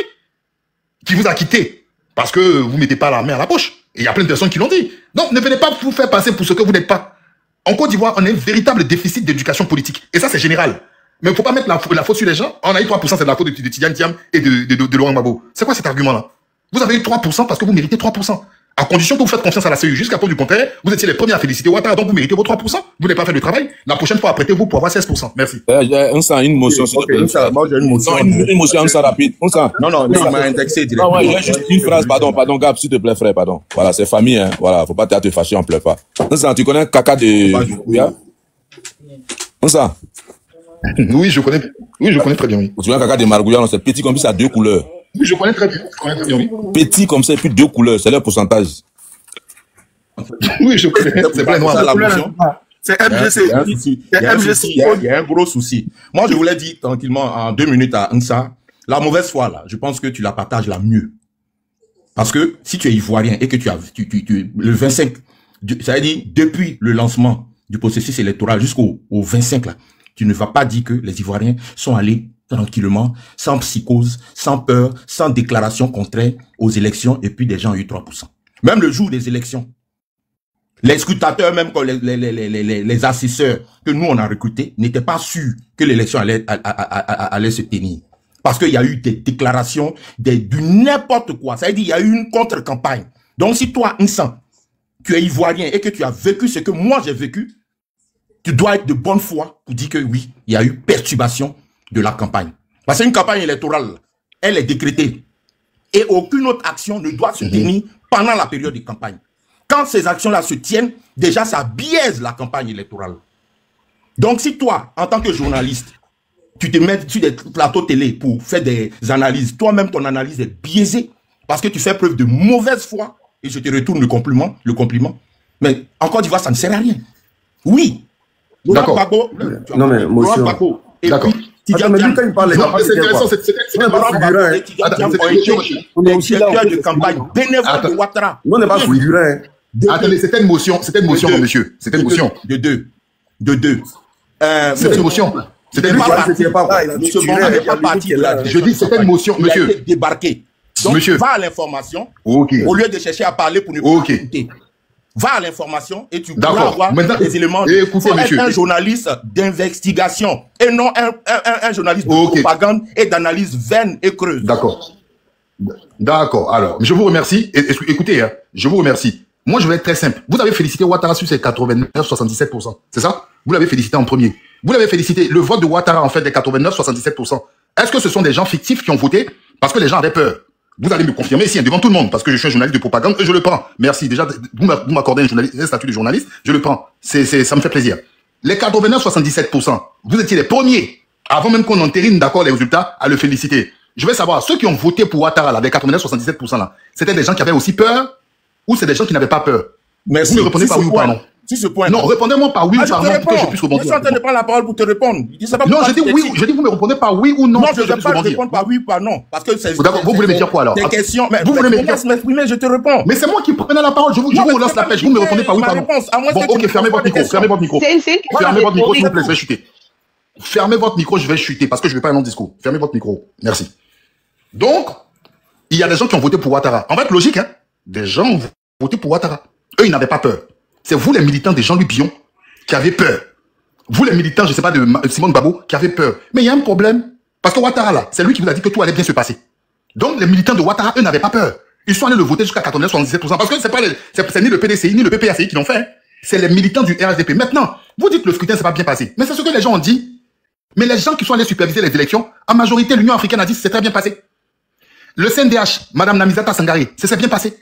Qui vous a quitté. Parce que vous mettez pas la main à la poche. Et il y a plein de personnes qui l'ont dit. Donc, ne venez pas vous faire passer pour ce que vous n'êtes pas. En Côte d'Ivoire, on a un véritable déficit d'éducation politique. Et ça, c'est général. Mais il ne faut pas mettre la faute sur les gens. On a eu 3%, c'est de la faute de Tidjane Thiam et de Laurent Gbagbo. C'est quoi cet argument-là? Vous avez eu 3% parce que vous méritez 3%. À condition que vous faites confiance à la CEI. Jusqu'à preuve du contraire, vous étiez les premiers à féliciter Ouattara, donc vous méritez vos 3%. Vous n'avez pas fait le travail. La prochaine fois, apprêtez-vous pour avoir 16%. Merci. Une motion. Moi, j'ai une motion. Une motion, rapide. Non, il m'a indexé directement. J'ai juste une phrase, pardon, Gab, s'il te plaît, frère, pardon. Voilà, c'est famille, Voilà, faut pas te fâcher, on pleure pas. Tu connais Kaka de... Oui, je connais très bien, oui. Tu vois Kaka de Margouya, c'est petit comme ça, 2 couleurs. Oui, je connais très bien, oui. Petit comme ça, et puis 2 couleurs, c'est leur pourcentage. Oui, je connais. C'est plein noir. La motion. C'est MGC. Il y a un gros souci. Moi, je voulais dire tranquillement en 2 minutes à Nsa, la mauvaise foi, là, je pense que tu la partages la mieux. Parce que si tu es ivoirien et que le 25, c'est-à-dire depuis le lancement du processus électoral jusqu'au 25, là, tu ne vas pas dire que les Ivoiriens sont allés tranquillement, sans psychose, sans peur, sans déclaration contraire aux élections, et puis des gens ont eu 3%. Même le jour des élections, Les scrutateurs, même comme les assesseurs que nous, on a recrutés, n'étaient pas sûrs que l'élection allait se tenir. Parce qu'il y a eu des déclarations du n'importe quoi. Ça veut dire qu'il y a eu une contre-campagne. Donc, si toi, Insan, tu es ivoirien et que tu as vécu ce que moi j'ai vécu, tu dois être de bonne foi pour dire que oui, il y a eu perturbation de la campagne. Parce qu'une campagne électorale, elle est décrétée. Et aucune autre action ne doit se tenir pendant la période de campagne. Quand ces actions-là se tiennent, déjà, ça biaise la campagne électorale. Donc, si toi, en tant que journaliste, tu te mets sur des plateaux télé pour faire des analyses, toi-même, ton analyse est biaisée parce que tu fais preuve de mauvaise foi, et je te retourne le compliment, mais en Côte d'Ivoire, ça ne sert à rien. Oui. D'accord. Non, mais monsieur. D'accord. Attends, mais lui, quand il parle, les campagnes, c'est intéressant, c'est pas figurant, hein. On est aussi là. de campagne bénévole de Ouattara. Non, on n'est pas figurant, hein. Attendez, c'était une motion, monsieur. C'était une motion. De deux. C'est une motion. C'était une motion. Je dis, c'était une motion, monsieur. Il a été débarqué. Donc, monsieur, va à l'information, au lieu de chercher à parler pour ne pas écouter. Va à l'information et tu pourras avoir des éléments. Écoutez, monsieur. Un journaliste d'investigation et non un journaliste de propagande et d'analyse vaine et creuse. D'accord. Alors, je vous remercie. Écoutez, hein, je vous remercie. Moi, je vais être très simple. Vous avez félicité Ouattara sur ses 89-77%. C'est ça? Vous l'avez félicité en premier. Vous l'avez félicité. Le vote de Ouattara, en fait, des 89-77%. Est-ce que ce sont des gens fictifs qui ont voté parce que les gens avaient peur? Vous allez me confirmer ici, devant tout le monde, parce que je suis un journaliste de propagande et je le prends. Merci. Déjà, vous m'accordez un statut de journaliste, je le prends. Ça me fait plaisir. Les 89-77%, vous étiez les premiers, avant même qu'on entérine d'accord les résultats, à le féliciter. Je veux savoir, ceux qui ont voté pour Ouattara, là, des 89-77% là, c'était des gens qui avaient aussi peur, ou c'est des gens qui n'avaient pas peur? Merci. Vous me répondez par oui ou par non? Si ce point. Non, répondez-moi par oui ou par non pour que je puisse rebondir. Je suis en train de prendre la parole pour te répondre. Non, je dis oui, je dis vous me répondez par oui ou non. Non, je ne vais pas répondre par oui ou par non. Parce que c'est. D'accord, vous voulez me dire quoi alors? Des questions. Vous voulez me dire. Laisse m'exprimer, je te réponds. Mais c'est moi qui prenais la parole, je vous relance la pêche, vous me répondez par oui ou par non. Bon, ok, fermez votre micro, fermez votre micro. Fermez votre micro, s'il vous plaît, je vais chuter. Fermez votre micro, je vais chuter parce que je ne vais pas un long discours. Fermez votre micro. Merci. Donc, il y a des gens qui ont voté pour Ouattara. En fait, logique, hein. Des gens ont voté pour Ouattara. Eux, ils n'avaient pas peur. C'est vous, les militants de Jean-Louis Billon, qui avez peur. Vous, les militants, je ne sais pas, de Simone Babo, qui avez peur. Mais il y a un problème. Parce que Ouattara, là, c'est lui qui vous a dit que tout allait bien se passer. Donc, les militants de Ouattara, eux, n'avaient pas peur. Ils sont allés le voter jusqu'à 89-77%. Parce que c'est ni le PDCI, ni le PPACI qui l'ont fait. Hein. C'est les militants du RSDP. Maintenant, vous dites que le scrutin ne s'est pas bien passé. Mais c'est ce que les gens ont dit. Mais les gens qui sont allés superviser les élections, en majorité, l'Union africaine a dit que c'est très bien passé. Le CNDH, Madame Namizata Sangaré, ça s'est bien passé.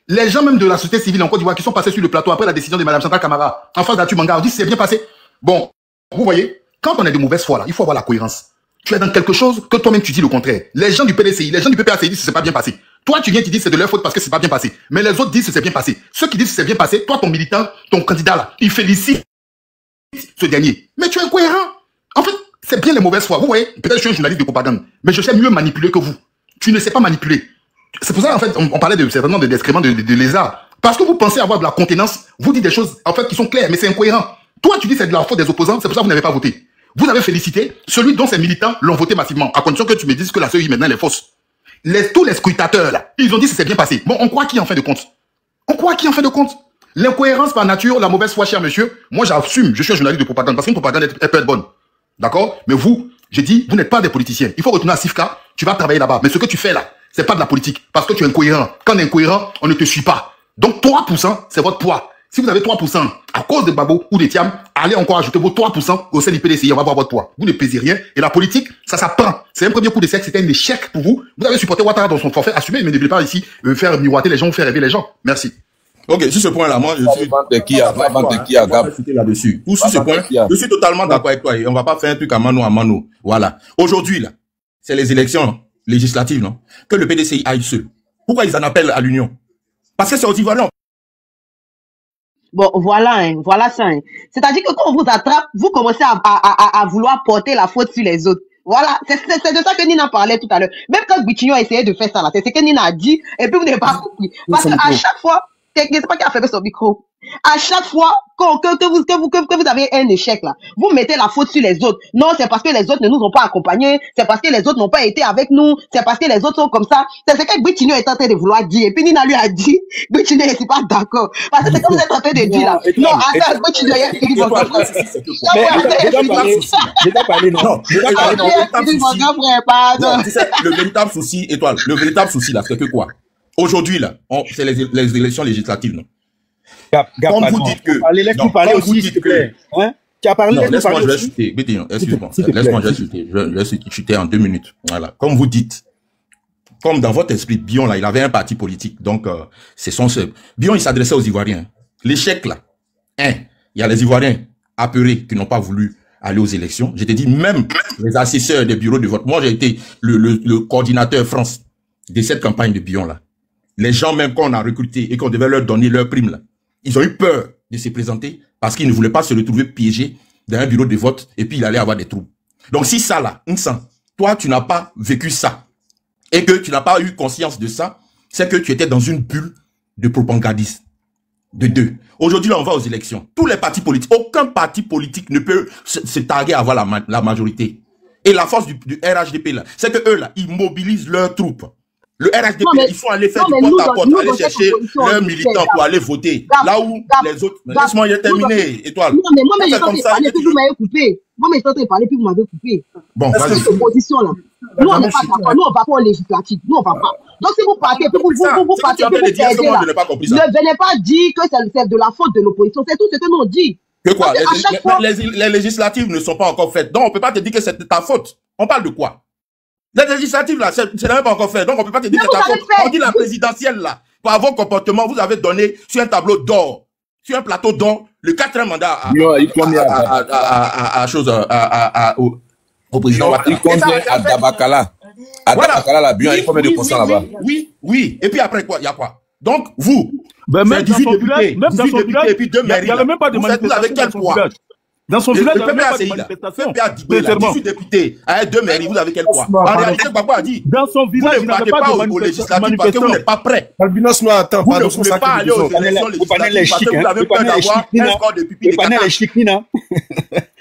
Les gens même de la société civile en Côte d'Ivoire qui sont passés sur le plateau après la décision de Mme Chantal Camara en face d'Atu Manga ont dit c'est bien passé. Bon, vous voyez, quand on est de mauvaise foi là, il faut avoir la cohérence. Tu es dans quelque chose que toi-même tu dis le contraire. Les gens du PDCI, les gens du PPACI disent que c'est pas bien passé. Toi tu viens tu dis c'est de leur faute parce que c'est pas bien passé. Mais les autres disent que c'est bien passé. Ceux qui disent que c'est bien passé, toi ton militant, ton candidat là, il félicite ce dernier. Mais tu es incohérent. En fait, c'est bien les mauvaises foi. Vous voyez, peut-être je suis un journaliste de propagande, mais je sais mieux manipuler que vous. Tu ne sais pas manipuler. C'est pour ça, en fait, on parlait certainement de excréments de lézards. Parce que vous pensez avoir de la contenance, vous dites des choses, en fait, qui sont claires, mais c'est incohérent. Toi, tu dis c'est de la faute des opposants, c'est pour ça que vous n'avez pas voté. Vous avez félicité celui dont ces militants l'ont voté massivement, à condition que tu me dises que la CEI maintenant elle est fausse. Tous les scrutateurs, là, ils ont dit que c'est bien passé. Bon, on croit qui en fin de compte? On croit qui en fin de compte? L'incohérence par nature, la mauvaise foi, cher monsieur, moi j'assume, je suis un journaliste de propagande, parce qu'une propagande, elle peut être bonne. D'accord? Mais vous, j'ai dit, vous n'êtes pas des politiciens. Il faut retourner à Sifka, tu vas travailler là-bas. Mais ce que tu fais là, c'est pas de la politique. Parce que tu es incohérent. Quand on est incohérent, on ne te suit pas. Donc 3%, c'est votre poids. Si vous avez 3% à cause de Babo ou des Tiam, allez encore ajouter vos 3% au sein du PDCI, on va voir votre poids. Vous ne pesez rien. Et la politique, ça s'apprend. C'est un premier coup d'essai, c'était un échec pour vous. Vous avez supporté Ouattara dans son forfait, assumé, mais ne devez pas ici faire miroiter les gens ou faire rêver les gens. Merci. Ok, sur ce point-là, moi, je suis là-dessus. Tout sur ce point, je suis totalement d'accord avec toi. Et on va pas faire un truc à mano. Voilà. Aujourd'hui, là, c'est les élections législatives, non? Que le PDCI aille seul. Pourquoi ils en appellent à l'Union? Parce que c'est aux Ivoiriens. Bon, voilà, hein, voilà ça. Hein. C'est-à-dire que quand on vous attrape, vous commencez à vouloir porter la faute sur les autres. Voilà, c'est de ça que Nina parlait tout à l'heure. Même quand Bitignon a essayé de faire ça, là, c'est ce que Nina a dit, et puis vous n'avez pas compris. Parce qu'à chaque fois, C'est pas qui a fermé son micro. À chaque fois que vous avez un échec là, vous mettez la faute sur les autres. Non, c'est parce que les autres ne nous ont pas accompagnés, c'est parce que les autres n'ont pas été avec nous, c'est parce que les autres sont comme ça. C'est ce que Brittino est en train de vouloir dire. Et puis Nina lui a dit, Brittino n'est pas d'accord. Parce que c'est comme vous êtes en train de dire là. Non, attends, Brittino est écrit mon grand frère. J'ai pas parlé, non. Le véritable souci, Étoile, le véritable souci là, c'est que quoi? Aujourd'hui là, c'est les élections législatives, non? Comme vous dites que... Laisse-nous parler aussi, s'il te plaît. Hein? Tu as parlé, laisse-moi, je vais chuter. Excuse-moi. Laisse-moi, je vais chuter. Je vais chuter en 2 minutes. Voilà. Comme vous dites, comme dans votre esprit, Bion, là, il avait un parti politique. Donc, c'est son seul. Bion, il s'adressait aux Ivoiriens. L'échec, là. Il y a les Ivoiriens apeurés qui n'ont pas voulu aller aux élections. Je t'ai dit, même les assesseurs des bureaux de vote. Moi, j'ai été le coordinateur France de cette campagne de Bion, là. Les gens, même quand on a recruté et qu'on devait leur donner leur prime, là, ils ont eu peur de se présenter parce qu'ils ne voulaient pas se retrouver piégés dans un bureau de vote et puis il allait avoir des troubles. Donc si ça là, toi tu n'as pas vécu ça et que tu n'as pas eu conscience de ça, c'est que tu étais dans une bulle de propagandisme. De deux. Aujourd'hui là on va aux élections. Tous les partis politiques, aucun parti politique ne peut se targuer à avoir la majorité. Et la force du RHDP là, c'est que eux là, ils mobilisent leurs troupes. Le RHDP, ils sont allés faire du porte-à-porte, aller chercher leurs militants pour aller voter. Là où les autres... Laisse-moi y terminer, Étoile. Non, mais moi, mais j'étais en train de parler, puis vous m'avez coupé. Moi, mais j'étais en train de parler, puis vous m'avez coupé. Bon, vas-y. Cette opposition-là, nous, on n'est pas d'accord. Nous, on va pas au législatif. Nous, on va pas. Donc, si vous partez, puis vous partez, puis vous perdez là, ne venez pas dire que c'est de la faute de l'opposition. C'est tout ce que nous on dit. Que quoi? Les législatives ne sont pas encore faites. Donc, on peut pas te dire que c'est de ta faute. On parle de quoi? Les législatives, là, c'est même pas encore fait. Donc, on peut pas te dire que c'est ta faute. On dit la présidentielle, là. Par vos comportements, vous avez donné sur un tableau d'or, sur un plateau d'or, le 4e mandat au président. Il convient à Dabakala. À Dabakala, la Bion, il y a combien de pourcents là-bas? Oui. Et puis après quoi? Il y a quoi? Donc, vous, même dans son village, et puis 2 mairies. Il n'y avait même pas de manifestation. Vous avez quel poids? Dans son village, le PPACI, 18 députés, 2 mairies, vous avez quel poids? En réalité, Papa a dit, dans son village, vous ne partez pas aux législatives parce que vous n'êtes pas prêts. Vous ne pouvez pas aller aux élections législatives parce que vous avez peur d'avoir un score de pipi de caca.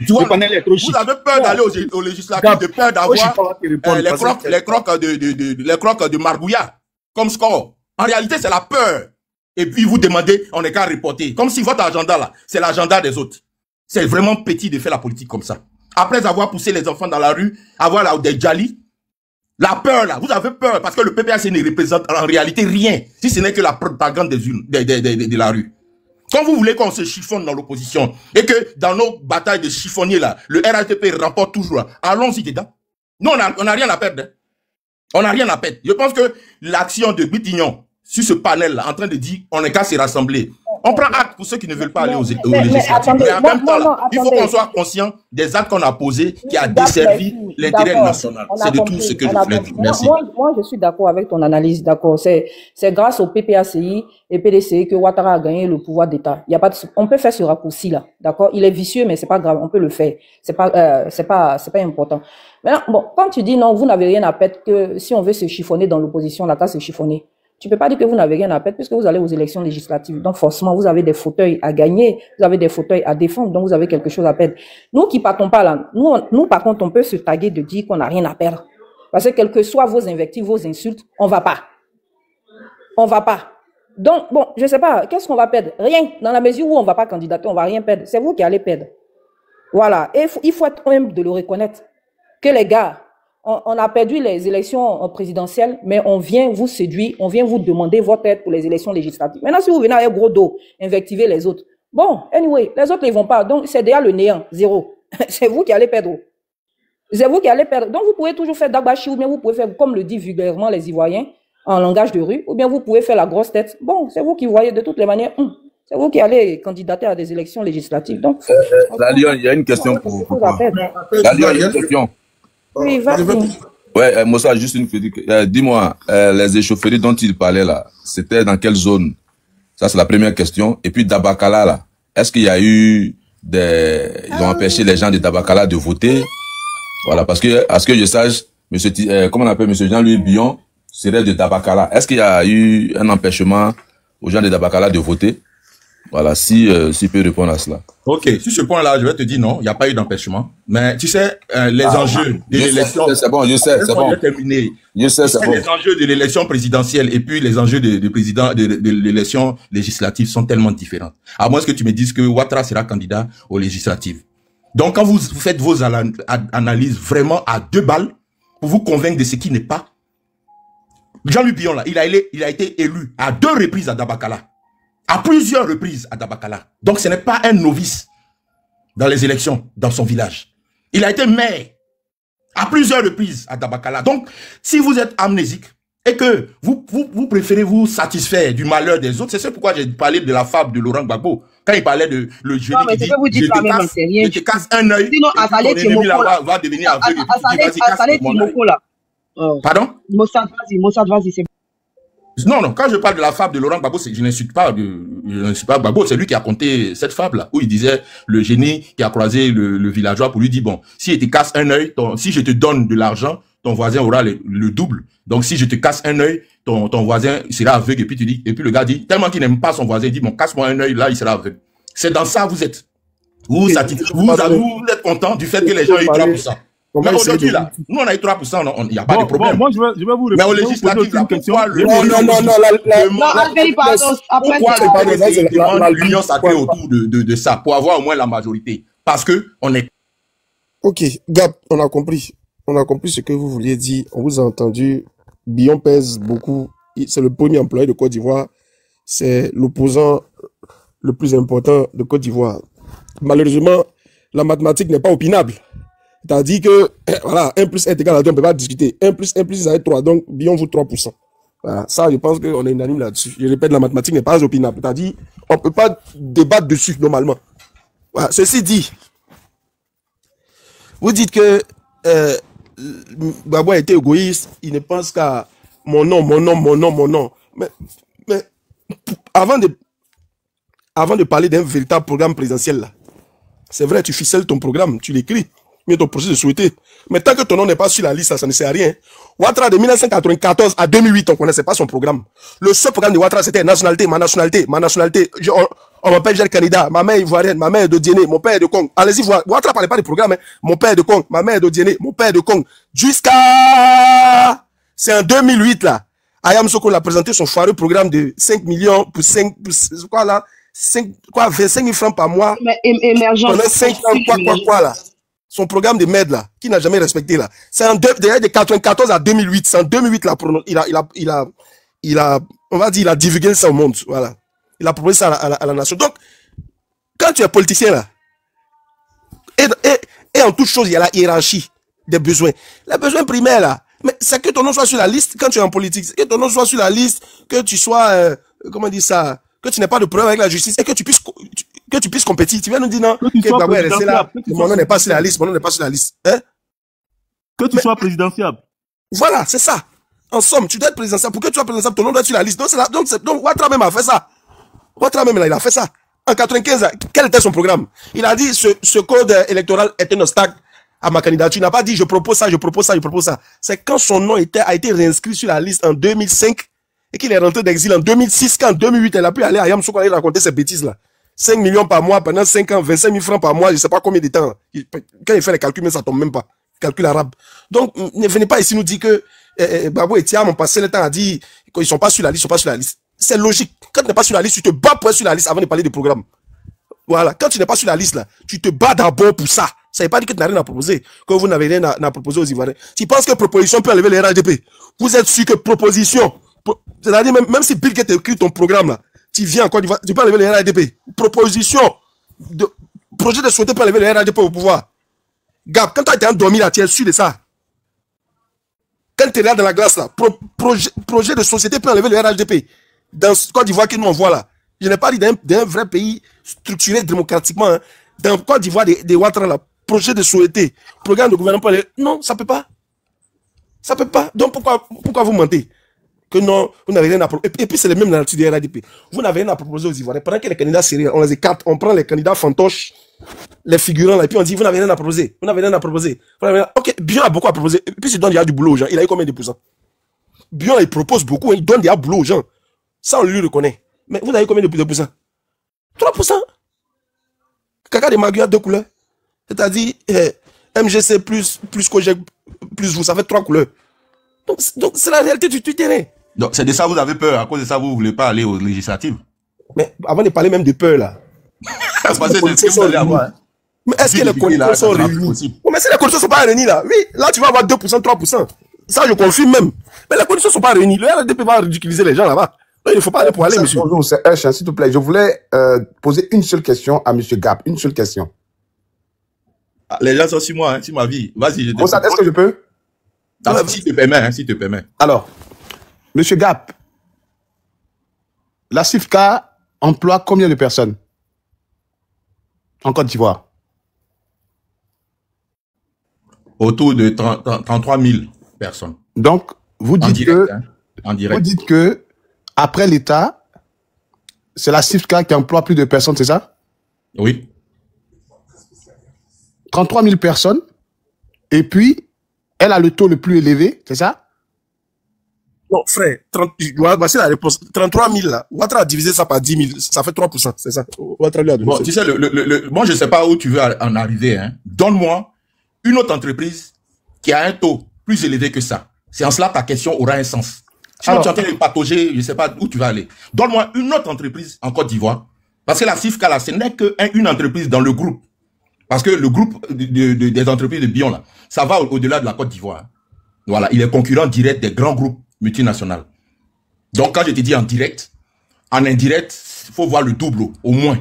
Tu vois, vous avez peur d'aller aux législatives, de peur d'avoir les crocs de Marbouya comme score. En réalité, c'est la peur. Et puis, vous demandez, on n'est qu'à reporter. Comme si votre agenda, là, c'est l'agenda des autres. C'est vraiment petit de faire la politique comme ça. Après avoir poussé les enfants dans la rue, avoir là des djali, la peur là, vous avez peur parce que le PPAC ne représente en réalité rien, si ce n'est que la propagande de la rue. Quand vous voulez qu'on se chiffonne dans l'opposition et que dans nos batailles de chiffonniers là, le RHDP remporte toujours, allons-y dedans. Nous, on n'a rien à perdre. On n'a rien à perdre. Je pense que l'action de Brittino sur ce panel là, en train de dire on n'est qu'à se rassembler. On prend acte pour ceux qui ne veulent pas aller aux législatives. Mais en même temps, là, il faut qu'on soit conscient des actes qu'on a posés qui a desservi l'intérêt national. C'est de tout ce que je voulais dire. Merci. Moi, je suis d'accord avec ton analyse, d'accord. C'est grâce au PPACI et PDCI que Ouattara a gagné le pouvoir d'État. Il y a pas on peut faire ce raccourci-là, d'accord. Il est vicieux, mais c'est pas grave. On peut le faire. C'est pas important. Maintenant, bon, quand tu dis non, vous n'avez rien à perdre, que si on veut se chiffonner dans l'opposition, la tasse se chiffonner. Tu peux pas dire que vous n'avez rien à perdre puisque vous allez aux élections législatives. Donc, forcément, vous avez des fauteuils à gagner, vous avez des fauteuils à défendre, donc vous avez quelque chose à perdre. Nous qui partons pas là, nous, par contre, on peut se taguer de dire qu'on n'a rien à perdre. Parce que quelles que soient vos invectives, vos insultes, on va pas. On va pas. Donc, bon, je sais pas, qu'est-ce qu'on va perdre? Rien. Dans la mesure où on va pas candidater, on va rien perdre. C'est vous qui allez perdre. Voilà. Et il faut être humble de le reconnaître. Que les gars, on a perdu les élections présidentielles, mais on vient vous séduire, on vient vous demander votre aide pour les élections législatives. Maintenant, si vous venez avec gros dos, invectiver les autres. Bon, anyway, les autres ne vont pas. Donc, c'est déjà le néant, zéro. C'est vous qui allez perdre. C'est vous qui allez perdre. Donc, vous pouvez toujours faire d'Agbachi, ou bien vous pouvez faire, comme le dit vulgairement les Ivoiriens, en langage de rue, ou bien vous pouvez faire la grosse tête. Bon, c'est vous qui voyez de toutes les manières. C'est vous qui allez candidater à des élections législatives. Donc, la Lyon, il y a une question pour toi. La Lyon, il y a une question. Oui, vas-y. Ouais, Moussa, juste une critique. Dis-moi, les échaufferies dont il parlait là, c'était dans quelle zone? Ça, c'est la première question. Et puis, Dabakala, là, est-ce qu'il y a eu ils ont empêché les gens de Dabakala de voter? Voilà, parce que, à ce que je sache, comment on appelle, monsieur Jean-Louis Bion, serait de Dabakala. Est-ce qu'il y a eu un empêchement aux gens de Dabakala de voter. Voilà, s'il peut répondre à cela. Ok, sur ce point-là, je vais te dire non, il n'y a pas eu d'empêchement. Mais tu sais, les enjeux de l'élection... C'est bon, je sais, c'est bon. Je sais, c'est bon. Les enjeux de l'élection présidentielle et puis les enjeux de l'élection législative sont tellement différents. À moins que tu me dises que Ouattara sera candidat aux législatives. Donc, quand vous faites vos analyses vraiment à 2 balles, pour vous convaincre de ce qui n'est pas, Jean-Louis Billon, là, il a été élu à 2 reprises à Dabakala. À plusieurs reprises à Dabakala. Donc, ce n'est pas un novice dans les élections dans son village. Il a été maire à plusieurs reprises à Dabakala. Donc, si vous êtes amnésique et que vous préférez vous satisfaire du malheur des autres, c'est pourquoi j'ai parlé de la fable de Laurent Gbagbo. Quand il parlait de le génie qui dit, je te casse un œil, sinon, ton ennemi là va devenir aveugle. Pardon? Mossad, vas-y, c'est bon. Non, quand je parle de la fable de Laurent Gbagbo, je n'insulte pas Gbagbo, c'est lui qui a conté cette fable-là, où il disait le génie qui a croisé le villageois pour lui dire, bon, si il te casse un œil, si je te donne de l'argent, ton voisin aura le double. Donc si je te casse un œil, ton voisin sera aveugle. Et puis le gars dit, tellement qu'il n'aime pas son voisin, il dit, bon, casse-moi un œil, là, il sera aveugle. C'est dans ça vous êtes. Vous êtes content du fait que les gens aient 3%. Mais aujourd'hui, là, nous, on a eu 3%, il n'y a pas de problème. Moi, je vais vous répondre. Mais au législatif, là, pourquoi l'Union sacrée autour de ça, pour avoir au moins la majorité? Parce que on est... Ok, Gab, on a compris. On a compris ce que vous vouliez dire. On vous a entendu. Billon pèse beaucoup. C'est le premier employé de Côte d'Ivoire. C'est l'opposant le plus important de Côte d'Ivoire. Malheureusement, la mathématique n'est pas opinable. C'est-à-dire que, voilà, 1 plus 1 est égal à 2, on ne peut pas discuter. 1 plus 1 plus 1 est 3, donc Billon vaut 3%. Voilà, ça, je pense qu'on est unanime là-dessus. Je répète, la mathématique n'est pas opinable. C'est-à-dire, on ne peut pas débattre dessus, normalement. Voilà, ceci dit, vous dites que Gbagbo a été égoïste, il ne pense qu'à mon nom. Mais avant de parler d'un véritable programme présidentiel, là, c'est vrai, tu ficelles ton programme, tu l'écris. Mais ton projet de souhaiter. Mais tant que ton nom n'est pas sur la liste, ça ne sert à rien. Ouattara de 1994 à 2008, on ne connaissait pas son programme. Le seul programme de Ouattara, c'était nationalité, ma nationalité. On m'appelle Gel Canada, ma mère est ivoirienne, ma mère est de Diéné, mon père est de Congo. Allez-y voir. Ouattara ne parlait pas de programme, hein. Mon père est de Congo, ma mère est de Diéné, mon père est de Congo. Jusqu'à... C'est en 2008, là. Ayam Soko a présenté son foireux programme de 5 millions pour 25 000 francs par mois. Mais émergent. Pendant 5 ans, là. Son programme de MED, là, qui n'a jamais respecté, là. C'est de 94 à 2008. C'est en 2008, là, on va dire, il a divulgué ça au monde. Voilà. Il a proposé ça à la nation. Donc, quand tu es politicien, là, et en toute chose, il y a la hiérarchie des besoins. Les besoins primaires, là, mais c'est que ton nom soit sur la liste quand tu es en politique. C'est que ton nom soit sur la liste, que tu sois, comment dire ça, que tu n'aies pas de problème avec la justice et que tu puisses compétir. Tu viens nous dire non, que Gbagbo est resté là, mon nom n'est pas sur la liste, Hein? Que tu sois présidentiable. Voilà, c'est ça. En somme, tu dois être présidentiable. Pour que tu sois présidentiable, ton nom doit être sur la liste. Donc Ouattara même a fait ça. Ouattara même, là, il a fait ça. En 95, quel était son programme? Il a dit, ce code électoral est un obstacle à ma candidature. Il n'a pas dit, je propose ça. C'est quand son nom a été réinscrit sur la liste en 2005 et qu'il est rentré d'exil en 2006, qu'en 2008, elle a pu aller à Ayam Soko aller raconter ces bêtises-là. 5 millions par mois pendant 5 ans, 25 000 francs par mois, je ne sais pas combien de temps. Quand il fait les calculs, mais ça tombe même pas. Calcul arabe. Donc, ne venez pas ici nous dire que Gbagbo et Thiam ont passé le temps à dire qu'ils ne sont pas sur la liste, C'est logique. Quand tu n'es pas sur la liste, tu te bats pour être sur la liste avant de parler du programme. Voilà. Quand tu n'es pas sur la liste, là, tu te bats d'abord pour ça. Ça ne veut pas dire que tu n'as rien à proposer, que vous n'avez rien à proposer aux Ivoiriens. Tu penses que proposition peut enlever les RHDP. Vous êtes sûr que proposition, c'est-à-dire même si Bill Gates écrit ton programme, là, tu viens en Côte d'Ivoire, tu peux enlever les RHDP. Proposition, projet de souhaiter peut enlever les RHDP au pouvoir. Gab, quand tu as été endormi là, tu es sûr de ça. Quand tu es là dans la glace là, projet de société peut enlever le RHDP. Dans Côte d'Ivoire que nous on voit là. Je n'ai pas dit d'un vrai pays structuré démocratiquement. Hein. Dans Côte d'Ivoire, des Ouattara là, projet de société, programme de gouvernement peut enlever. Non, ça peut pas. Ça peut pas. Donc pourquoi vous mentez? Que non, vous n'avez rien à proposer. Et puis c'est le même dans des RHDP. Vous n'avez rien à proposer aux Ivoiriens. Pendant que les candidats sérieux, on les écarte, on prend les candidats fantoches, les figurants là, et puis on dit vous n'avez rien à proposer. Ok, Bion a beaucoup à proposer. Et puis il donne déjà du boulot aux gens. Il a eu combien de pourcents? Bion il propose beaucoup, il donne déjà du boulot aux gens. Ça on lui reconnaît. Mais vous avez combien de pourcents? 3%. Caca de Maguia, 2 couleurs. C'est-à-dire, MGC plus Kojek plus vous, ça fait 3 couleurs. Donc c'est la réalité du terrain. Donc c'est de ça que vous avez peur. À cause de ça, vous ne voulez pas aller aux législatives. Mais avant de parler même de peur, là. Mais est-ce que les conditions sont réunies? Mais si les conditions ne sont pas réunies, là, oui, là tu vas avoir 2%, 3%. Ça, je confirme même. Mais les conditions ne sont pas réunies. Le RDP va ridiculiser les gens là-bas. Il ne faut pas aller pour aller, monsieur. Bonjour, c'est H, s'il te plaît. Je voulais poser une seule question à M. Gap. Une seule question. Les gens sont sur moi, hein, sur ma vie. Vas-y, je te Est-ce que je peux? Si tu te permets, hein, si tu te permets. Alors, M. Gap, la CIFCA emploie combien de personnes en Côte d'Ivoire? Autour de 33 000 personnes. Donc, vous dites vous dites que après l'État, c'est la CIFCA qui emploie plus de personnes, c'est ça? Oui. 33 000 personnes, et puis, elle a le taux le plus élevé, c'est ça? Non, frère, voici la réponse. 33 000 là, Ouattara a divisé ça par 10 000, ça fait 3%, c'est ça. Bon, tu sais, moi je ne sais pas où tu veux en arriver. Hein. Donne-moi une autre entreprise qui a un taux plus élevé que ça. C'est en cela ta question aura un sens. Sinon, tu es en train de patauger, je ne sais pas où tu vas aller. Donne-moi une autre entreprise en Côte d'Ivoire. Parce que la CIFCA, là, ce n'est qu'une entreprise dans le groupe. Parce que le groupe des entreprises de Bion, là, ça va au-delà de la Côte d'Ivoire. Voilà, il est concurrent direct des grands groupes multinationaux. Donc, quand je te dis en direct, en indirect, il faut voir le double, au moins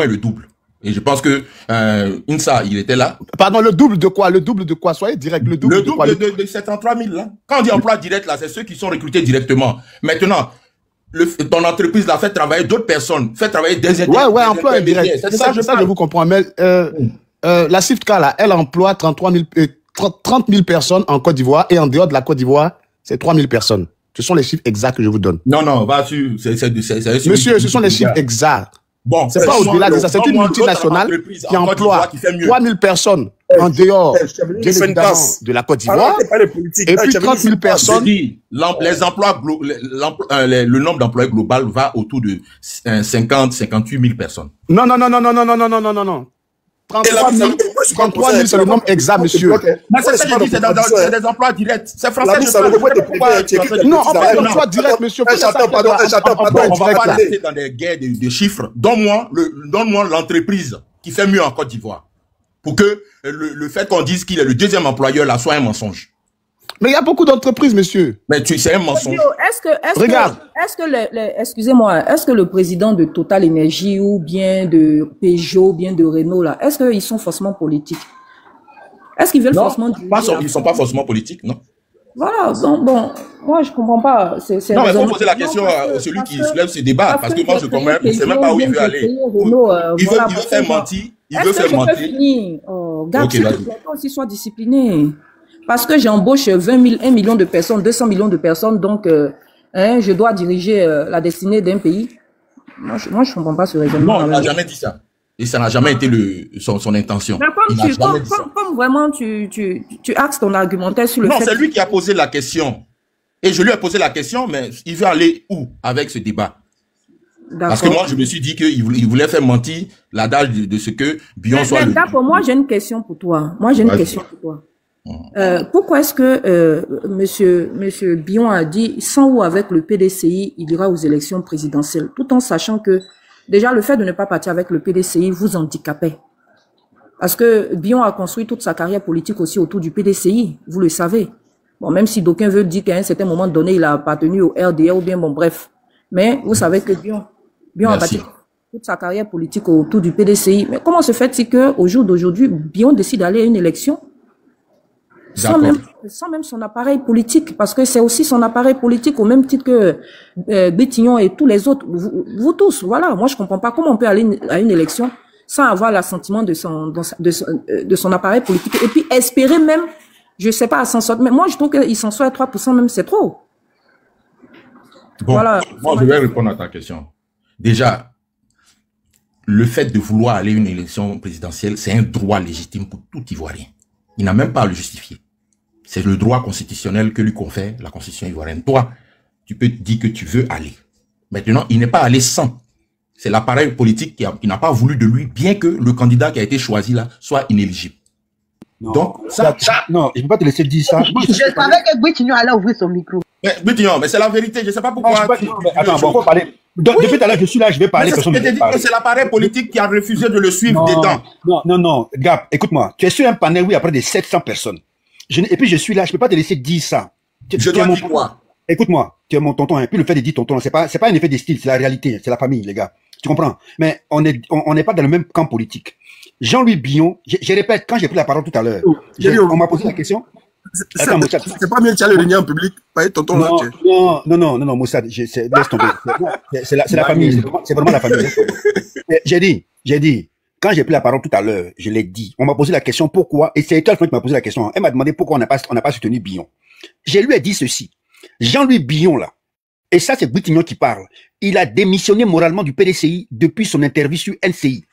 le double. Et je pense que INSA, il était là. Pardon, le double de quoi? Le double de quoi? Soyez direct, le double de quoi? De 73 000, là. Quand on dit emploi direct, là, c'est ceux qui sont recrutés directement. Maintenant, ton entreprise l'a fait travailler d'autres personnes, fait travailler des intermédiaires. Ouais, emploi indirect. Ça, je vous comprends. Mais la CIFCA, là, elle emploie 30 000 personnes en Côte d'Ivoire, et en dehors de la Côte d'Ivoire, c'est 3 000 personnes. Ce sont les chiffres exacts que je vous donne. Non, va sur. Monsieur, ce sont les chiffres exacts. Bon, c'est pas au-delà de ça. C'est une multinationale qui emploie 3 000 personnes en dehors de la Côte d'Ivoire. Et puis 30 000 personnes. Les emplois, le nombre d'employés global va autour de 58 000 personnes. Non. 33 000, c'est le nombre exact, monsieur. Mais c'est des emplois directs. C'est français. Non, on parle d'emploi direct, monsieur. Pardon. On va pas rester dans des guerres de chiffres. Donne-moi l'entreprise qui fait mieux en Côte d'Ivoire. Pour que le fait qu'on dise qu'il est le deuxième employeur là soit un mensonge. Mais il y a beaucoup d'entreprises, monsieur. Mais c'est un mensonge. Regarde. Excusez-moi, est-ce que le président de Total Energy ou bien de Peugeot, ou bien de Renault, là, est-ce qu'ils sont forcément politiques? Est-ce qu'ils veulent forcément... Ils ne sont pas forcément politiques, non? Voilà, donc bon, moi je comprends pas. Non, mais il faut poser la question à celui qui soulève ce débat, parce que moi je ne sais même pas où il veut aller. Il veut faire mentir. Il veut faire mentir. Gab, s'il te plaît, toi aussi sois discipliné. Parce que j'embauche 1 million de personnes, 200 millions de personnes, donc je dois diriger la destinée d'un pays. Moi, je comprends pas ce raisonnement. Non, on n'a jamais dit ça. Et ça n'a jamais été son intention. Mais comme vraiment tu axes ton argumentaire sur le fait... Non, c'est lui qui a posé la question. Et je lui ai posé la question, mais il veut aller où avec ce débat? Parce que moi, je me suis dit qu'il voulait faire mentir l'adage de ce que Bion soit le... D'accord, moi j'ai une question pour toi. Pourquoi est-ce que monsieur Bion a dit sans ou avec le PDCI, il ira aux élections présidentielles, tout en sachant que déjà le fait de ne pas partir avec le PDCI vous handicapait. Parce que Bion a construit toute sa carrière politique aussi autour du PDCI, vous le savez. Bon, même si d'aucuns veulent dire qu'à un certain moment donné, il a appartenu au RDA ou bien bon bref. Mais vous savez que Bion a bâti toute sa carrière politique autour du PDCI. Mais comment se fait-il qu'au jour d'aujourd'hui, Bion décide d'aller à une élection sans même son appareil politique, parce que c'est aussi son appareil politique au même titre que Bétignon et tous les autres, vous tous, voilà. Moi, je comprends pas comment on peut aller à une élection sans avoir l'assentiment de son appareil politique et puis espérer même, je sais pas, à s'en sortir. Mais moi, je trouve qu'il s'en sort à 3% même, c'est trop. Bon, voilà. Moi, je vais répondre à ta question. Déjà, le fait de vouloir aller à une élection présidentielle, c'est un droit légitime pour tout Ivoirien. Il n'a même pas à le justifier. C'est le droit constitutionnel que lui confère la Constitution ivoirienne. Toi, tu peux dire que tu veux aller. Maintenant, il n'est pas allé sans. C'est l'appareil politique qui n'a pas voulu de lui, bien que le candidat qui a été choisi là soit inéligible. Non. Donc, ça, non, je ne peux pas te laisser dire ça. Je savais que Guitignon allait ouvrir son micro. Mais Guitignon, mais c'est la vérité, je ne sais pas pourquoi. Attends, bon, parler. Depuis tout à l'heure, je suis là, je vais parler. C'est l'appareil politique qui a refusé de le suivre dedans. Non, Gap, écoute-moi. Tu es sur un panel, oui, après des 700 personnes. Et puis je suis là, je ne peux pas te laisser dire ça. Je dois dire quoi? Écoute-moi, tu es mon tonton, et puis le fait de dire tonton, c'est pas un effet de style, c'est la réalité, c'est la famille, les gars. Tu comprends? Mais on n'est pas dans le même camp politique. Jean-Louis Billon, je répète, quand j'ai pris la parole tout à l'heure, on m'a posé la question. Attends, c'est pas mieux de tirer le lien en public, pas tonton là. Non, Moussad, laisse tomber. C'est la famille, c'est vraiment la famille. J'ai dit, quand j'ai pris la parole tout à l'heure, je l'ai dit. On m'a posé la question pourquoi, et c'est toi qui m'a posé la question. Elle m'a demandé pourquoi on n'a pas soutenu Billon. Je lui ai dit ceci. Jean-Louis Billon là, et ça c'est Guitignon qui parle, il a démissionné moralement du PDCI depuis son interview sur NCI.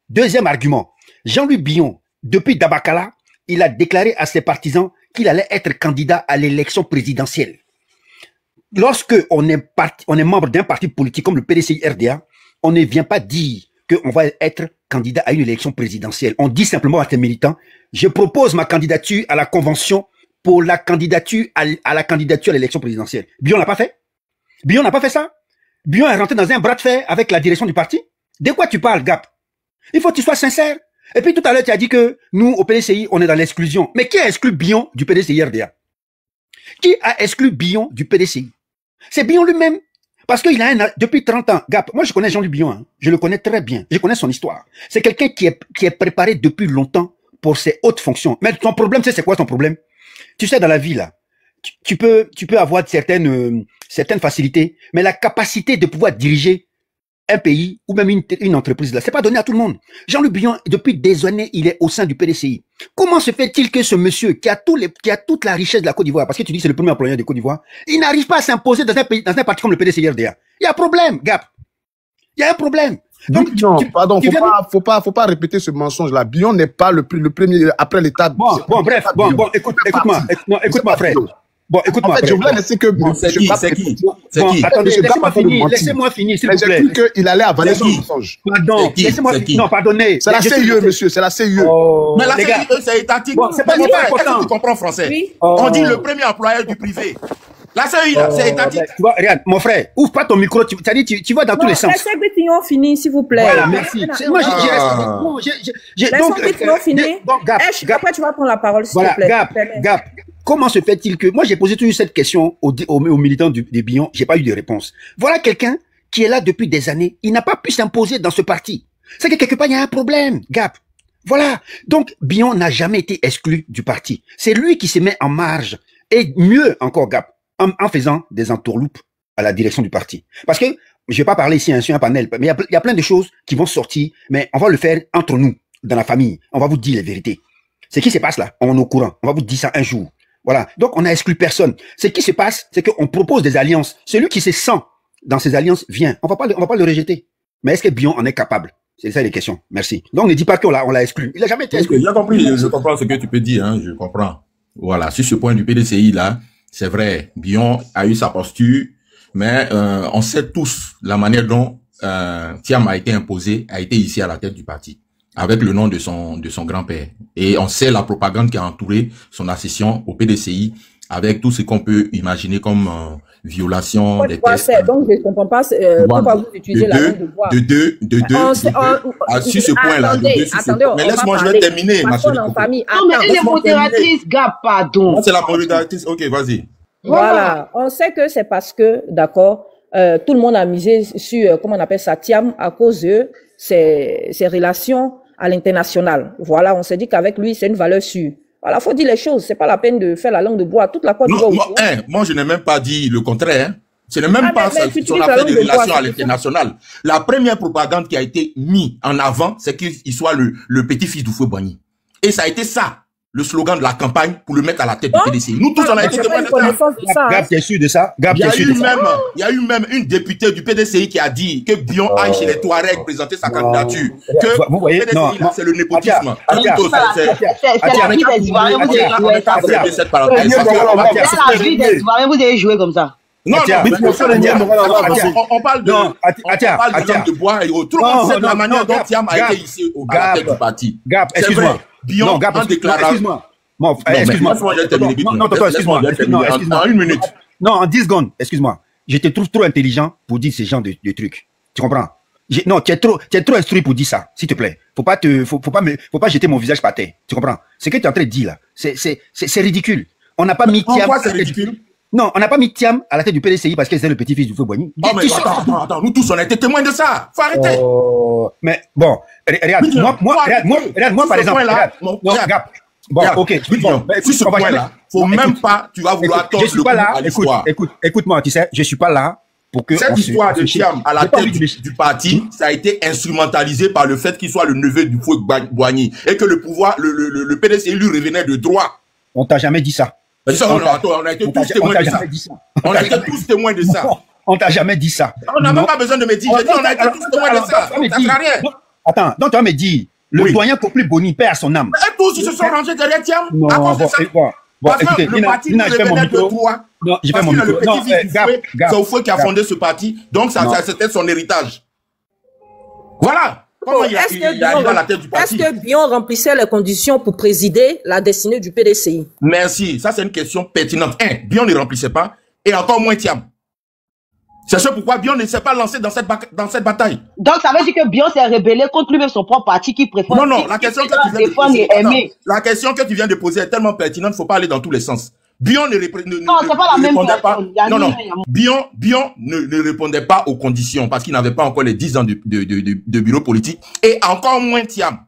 Deuxième argument, Jean-Louis Billon, depuis Dabakala, il a déclaré à ses partisans qu'il allait être candidat à l'élection présidentielle. Lorsque on est membre d'un parti politique comme le PDCI RDA, on ne vient pas dire qu'on va être candidat à une élection présidentielle. On dit simplement à ses militants, je propose ma candidature à la convention pour la candidature à l'élection présidentielle. Billon n'a pas fait? Billon n'a pas fait ça? Billon est rentré dans un bras de fer avec la direction du parti? De quoi tu parles, Gap? Il faut que tu sois sincère. Et puis tout à l'heure, tu as dit que nous, au PDCI, on est dans l'exclusion. Mais qui a exclu Billon du PDCI RDA? Qui a exclu Billon du PDCI? C'est Billon lui-même. Parce qu'il a depuis 30 ans, Gap, moi je connais Jean-Louis Billon, hein. Je le connais très bien. Je connais son histoire. C'est quelqu'un qui est préparé depuis longtemps pour ses hautes fonctions. Mais ton problème, c'est quoi ton problème? Tu sais, dans la vie, là, tu peux avoir certaines facilités, mais la capacité de pouvoir diriger un pays ou même une entreprise, là, c'est pas donné à tout le monde. Jean-Louis Billon, depuis des années, il est au sein du PDCI. Comment se fait-il que ce monsieur qui a toute la richesse de la Côte d'Ivoire, parce que tu dis que c'est le premier employeur de Côte d'Ivoire, il n'arrive pas à s'imposer dans un parti comme le PDCI RDA? Il y a un problème, Gap. Il y a un problème. Donc, faut pas répéter ce mensonge-là. Billon n'est pas le premier après l'État. Bon, écoute-moi, frère. Bon, écoute-moi. En fait, je voulais laisser que... C'est qui? Attendez, laissez-moi finir, s'il vous plaît. J'ai cru qu'il allait avaler son mensonge. Pardon, laissez-moi finir. Non, pardonnez. C'est la CIE, monsieur, c'est la CIE. Mais la CIE, c'est étatique. C'est pas important. Tu comprends français? On dit le premier employeur du privé. La CIE, c'est étatique. Tu vois, regarde, mon frère, ouvre pas ton micro, tu vas dans tous les sens. Laissez Guitignon finir, s'il vous plaît. Voilà, merci. Moi, laissons Guitignon finir. Après, tu vas prendre la parole, s'il te plaît. Gap. Comment se fait-il que... Moi, j'ai posé toujours cette question aux militants des Billon, j'ai pas eu de réponse. Voilà quelqu'un qui est là depuis des années, il n'a pas pu s'imposer dans ce parti. C'est que quelque part, il y a un problème, Gap. Voilà. Donc, Billon n'a jamais été exclu du parti. C'est lui qui se met en marge. Et mieux encore, Gap, en faisant des entourloupes à la direction du parti. Parce que, je vais pas parler ici sur un panel, mais il y a plein de choses qui vont sortir, mais on va le faire entre nous, dans la famille. On va vous dire les vérités. Ce qui se passe là, on est au courant. On va vous dire ça un jour. Voilà. Donc, on n'a exclu personne. Ce qui se passe, c'est qu'on propose des alliances. Celui qui se sent dans ces alliances vient. On va pas le rejeter. Mais est-ce que Billon en est capable? C'est ça les questions. Merci. Donc, ne dis pas qu'on l'a exclu. Il a jamais été exclu. J'ai compris. Je comprends ce que tu peux dire, hein. Je comprends. Voilà. Sur ce point du PDCI, là, c'est vrai. Billon a eu sa posture, mais, on sait tous la manière dont, Thiam a été imposé, a été ici à la tête du parti, avec le nom de son grand-père. Et on sait la propagande qui a entouré son accession au PDCI, avec tout ce qu'on peut imaginer comme violation des tests. Donc, je ne comprends pas pourquoi vous utilisez la langue de bois. Sur ce point-là. Mais laisse-moi, je vais terminer, ma chérie. Non, mais elle est modératrice, Gap, pardon. C'est la modératrice. Ok, vas-y. Voilà. On sait que c'est parce que, d'accord, tout le monde a misé sur, comment on appelle ça, Thiam, à cause de ses relations à l'international. Voilà, on s'est dit qu'avec lui, c'est une valeur sûre. Voilà, faut dire les choses. C'est pas la peine de faire la langue de bois. Toute la Côte d'Ivoire. Moi, je n'ai même pas dit le contraire. Hein. Ce n'est même pas son affaire de relations à l'international. La première propagande qui a été mise en avant, c'est qu'il soit le petit-fils d'Houphouët-Boigny. Et ça a été ça, le slogan de la campagne pour le mettre à la tête du PDCI. Nous tous, on a été témoins de ça. Gap, t'es sûr de ça? Il y a eu même une députée du PDCI qui a dit que Billon aille chez les Touaregs présenter sa candidature. Que vous voyez, non, c'est le népotisme. C'est la vie des Ivoiriens, vous avez joué comme ça. Non, on parle de l'homme de bois et autres. Tout le monde sait de la manière dont Thiam a été ici à la tête du parti. Gap, excuse-moi. Bion, en déclarant... Excuse-moi. Non, excuse-moi. En 1 minute. Non, en 10 secondes, excuse-moi. Je te trouve trop intelligent pour dire ce genre de trucs. Tu comprends? Non, tu es trop instruit pour dire ça, s'il te plaît. Faut pas jeter mon visage par terre. Tu comprends? Ce que tu es en train de dire là, c'est ridicule. On n'a pas mis Thiam. Pourquoi c'est ridicule? Non, on n'a pas mis Thiam à la tête du PDCI parce que c'est le petit-fils du feu Boigny. Oh, mais attends, nous tous, on a été témoins de ça. Faut arrêter. Mais bon, regarde, moi par exemple, regarde. Bon, ok. Si ce point-là, faut même pas, tu vas vouloir tordre le cou à l'histoire. Écoute-moi, tu sais, je suis pas là pour que... Cette histoire de Thiam à la tête du parti, ça a été instrumentalisé par le fait qu'il soit le neveu du feu Boigny et que le pouvoir, le PDCI lui revenait de droit. On t'a jamais dit ça. On a été tous témoins de ça. On a été tous témoins de ça. On t'a jamais dit ça. On n'a même pas besoin de me dire. J'ai dit, on a été tous témoins de ça. Ça ne sert à rien. Attends, donc tu vas me dire, le doyen Popli Boni perd son âme. Et tous, ils se sont rangés derrière Thiam. Non, bon, écoutez, Nina, je fais mon micro. Non, je fais mon micro. Non, c'est Oufoué qui a fondé ce parti. Donc, c'était son héritage. Voilà. Est-ce que Bion remplissait les conditions pour présider la destinée du PDCI? Merci. Ça, c'est une question pertinente. Bion ne remplissait pas, et encore moins Thiam. C'est ce pourquoi Bion ne s'est pas lancé dans cette bataille. Donc, ça veut dire que Bion s'est rébellé contre lui-même son propre parti qui préfère... Non, la question que tu viens de poser est tellement pertinente, il ne faut pas aller dans tous les sens. Bion ne répondait pas. Bion ne répondait pas aux conditions parce qu'il n'avait pas encore les 10 ans de bureau politique et encore moins Thiam.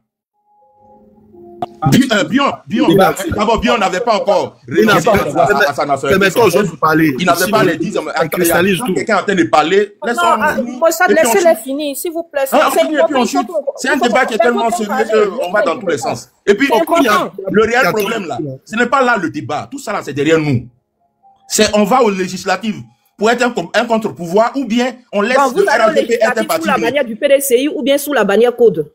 D'abord, Bion n'avait pas encore renoncé à sa nationalité. Il n'avait pas les 10 ans. Quelqu'un est en train de parler. Laissez-les finir, s'il vous plaît. C'est un débat qui est tellement sérieux qu'on va dans tous les sens. Et puis, le réel problème là, ce n'est pas là le débat. Tout ça là, c'est derrière nous. On va aux législatives pour être un contre-pouvoir ou bien on laisse le RHDP être un parti. Sous la bannière du PDCI ou bien sous la bannière Code.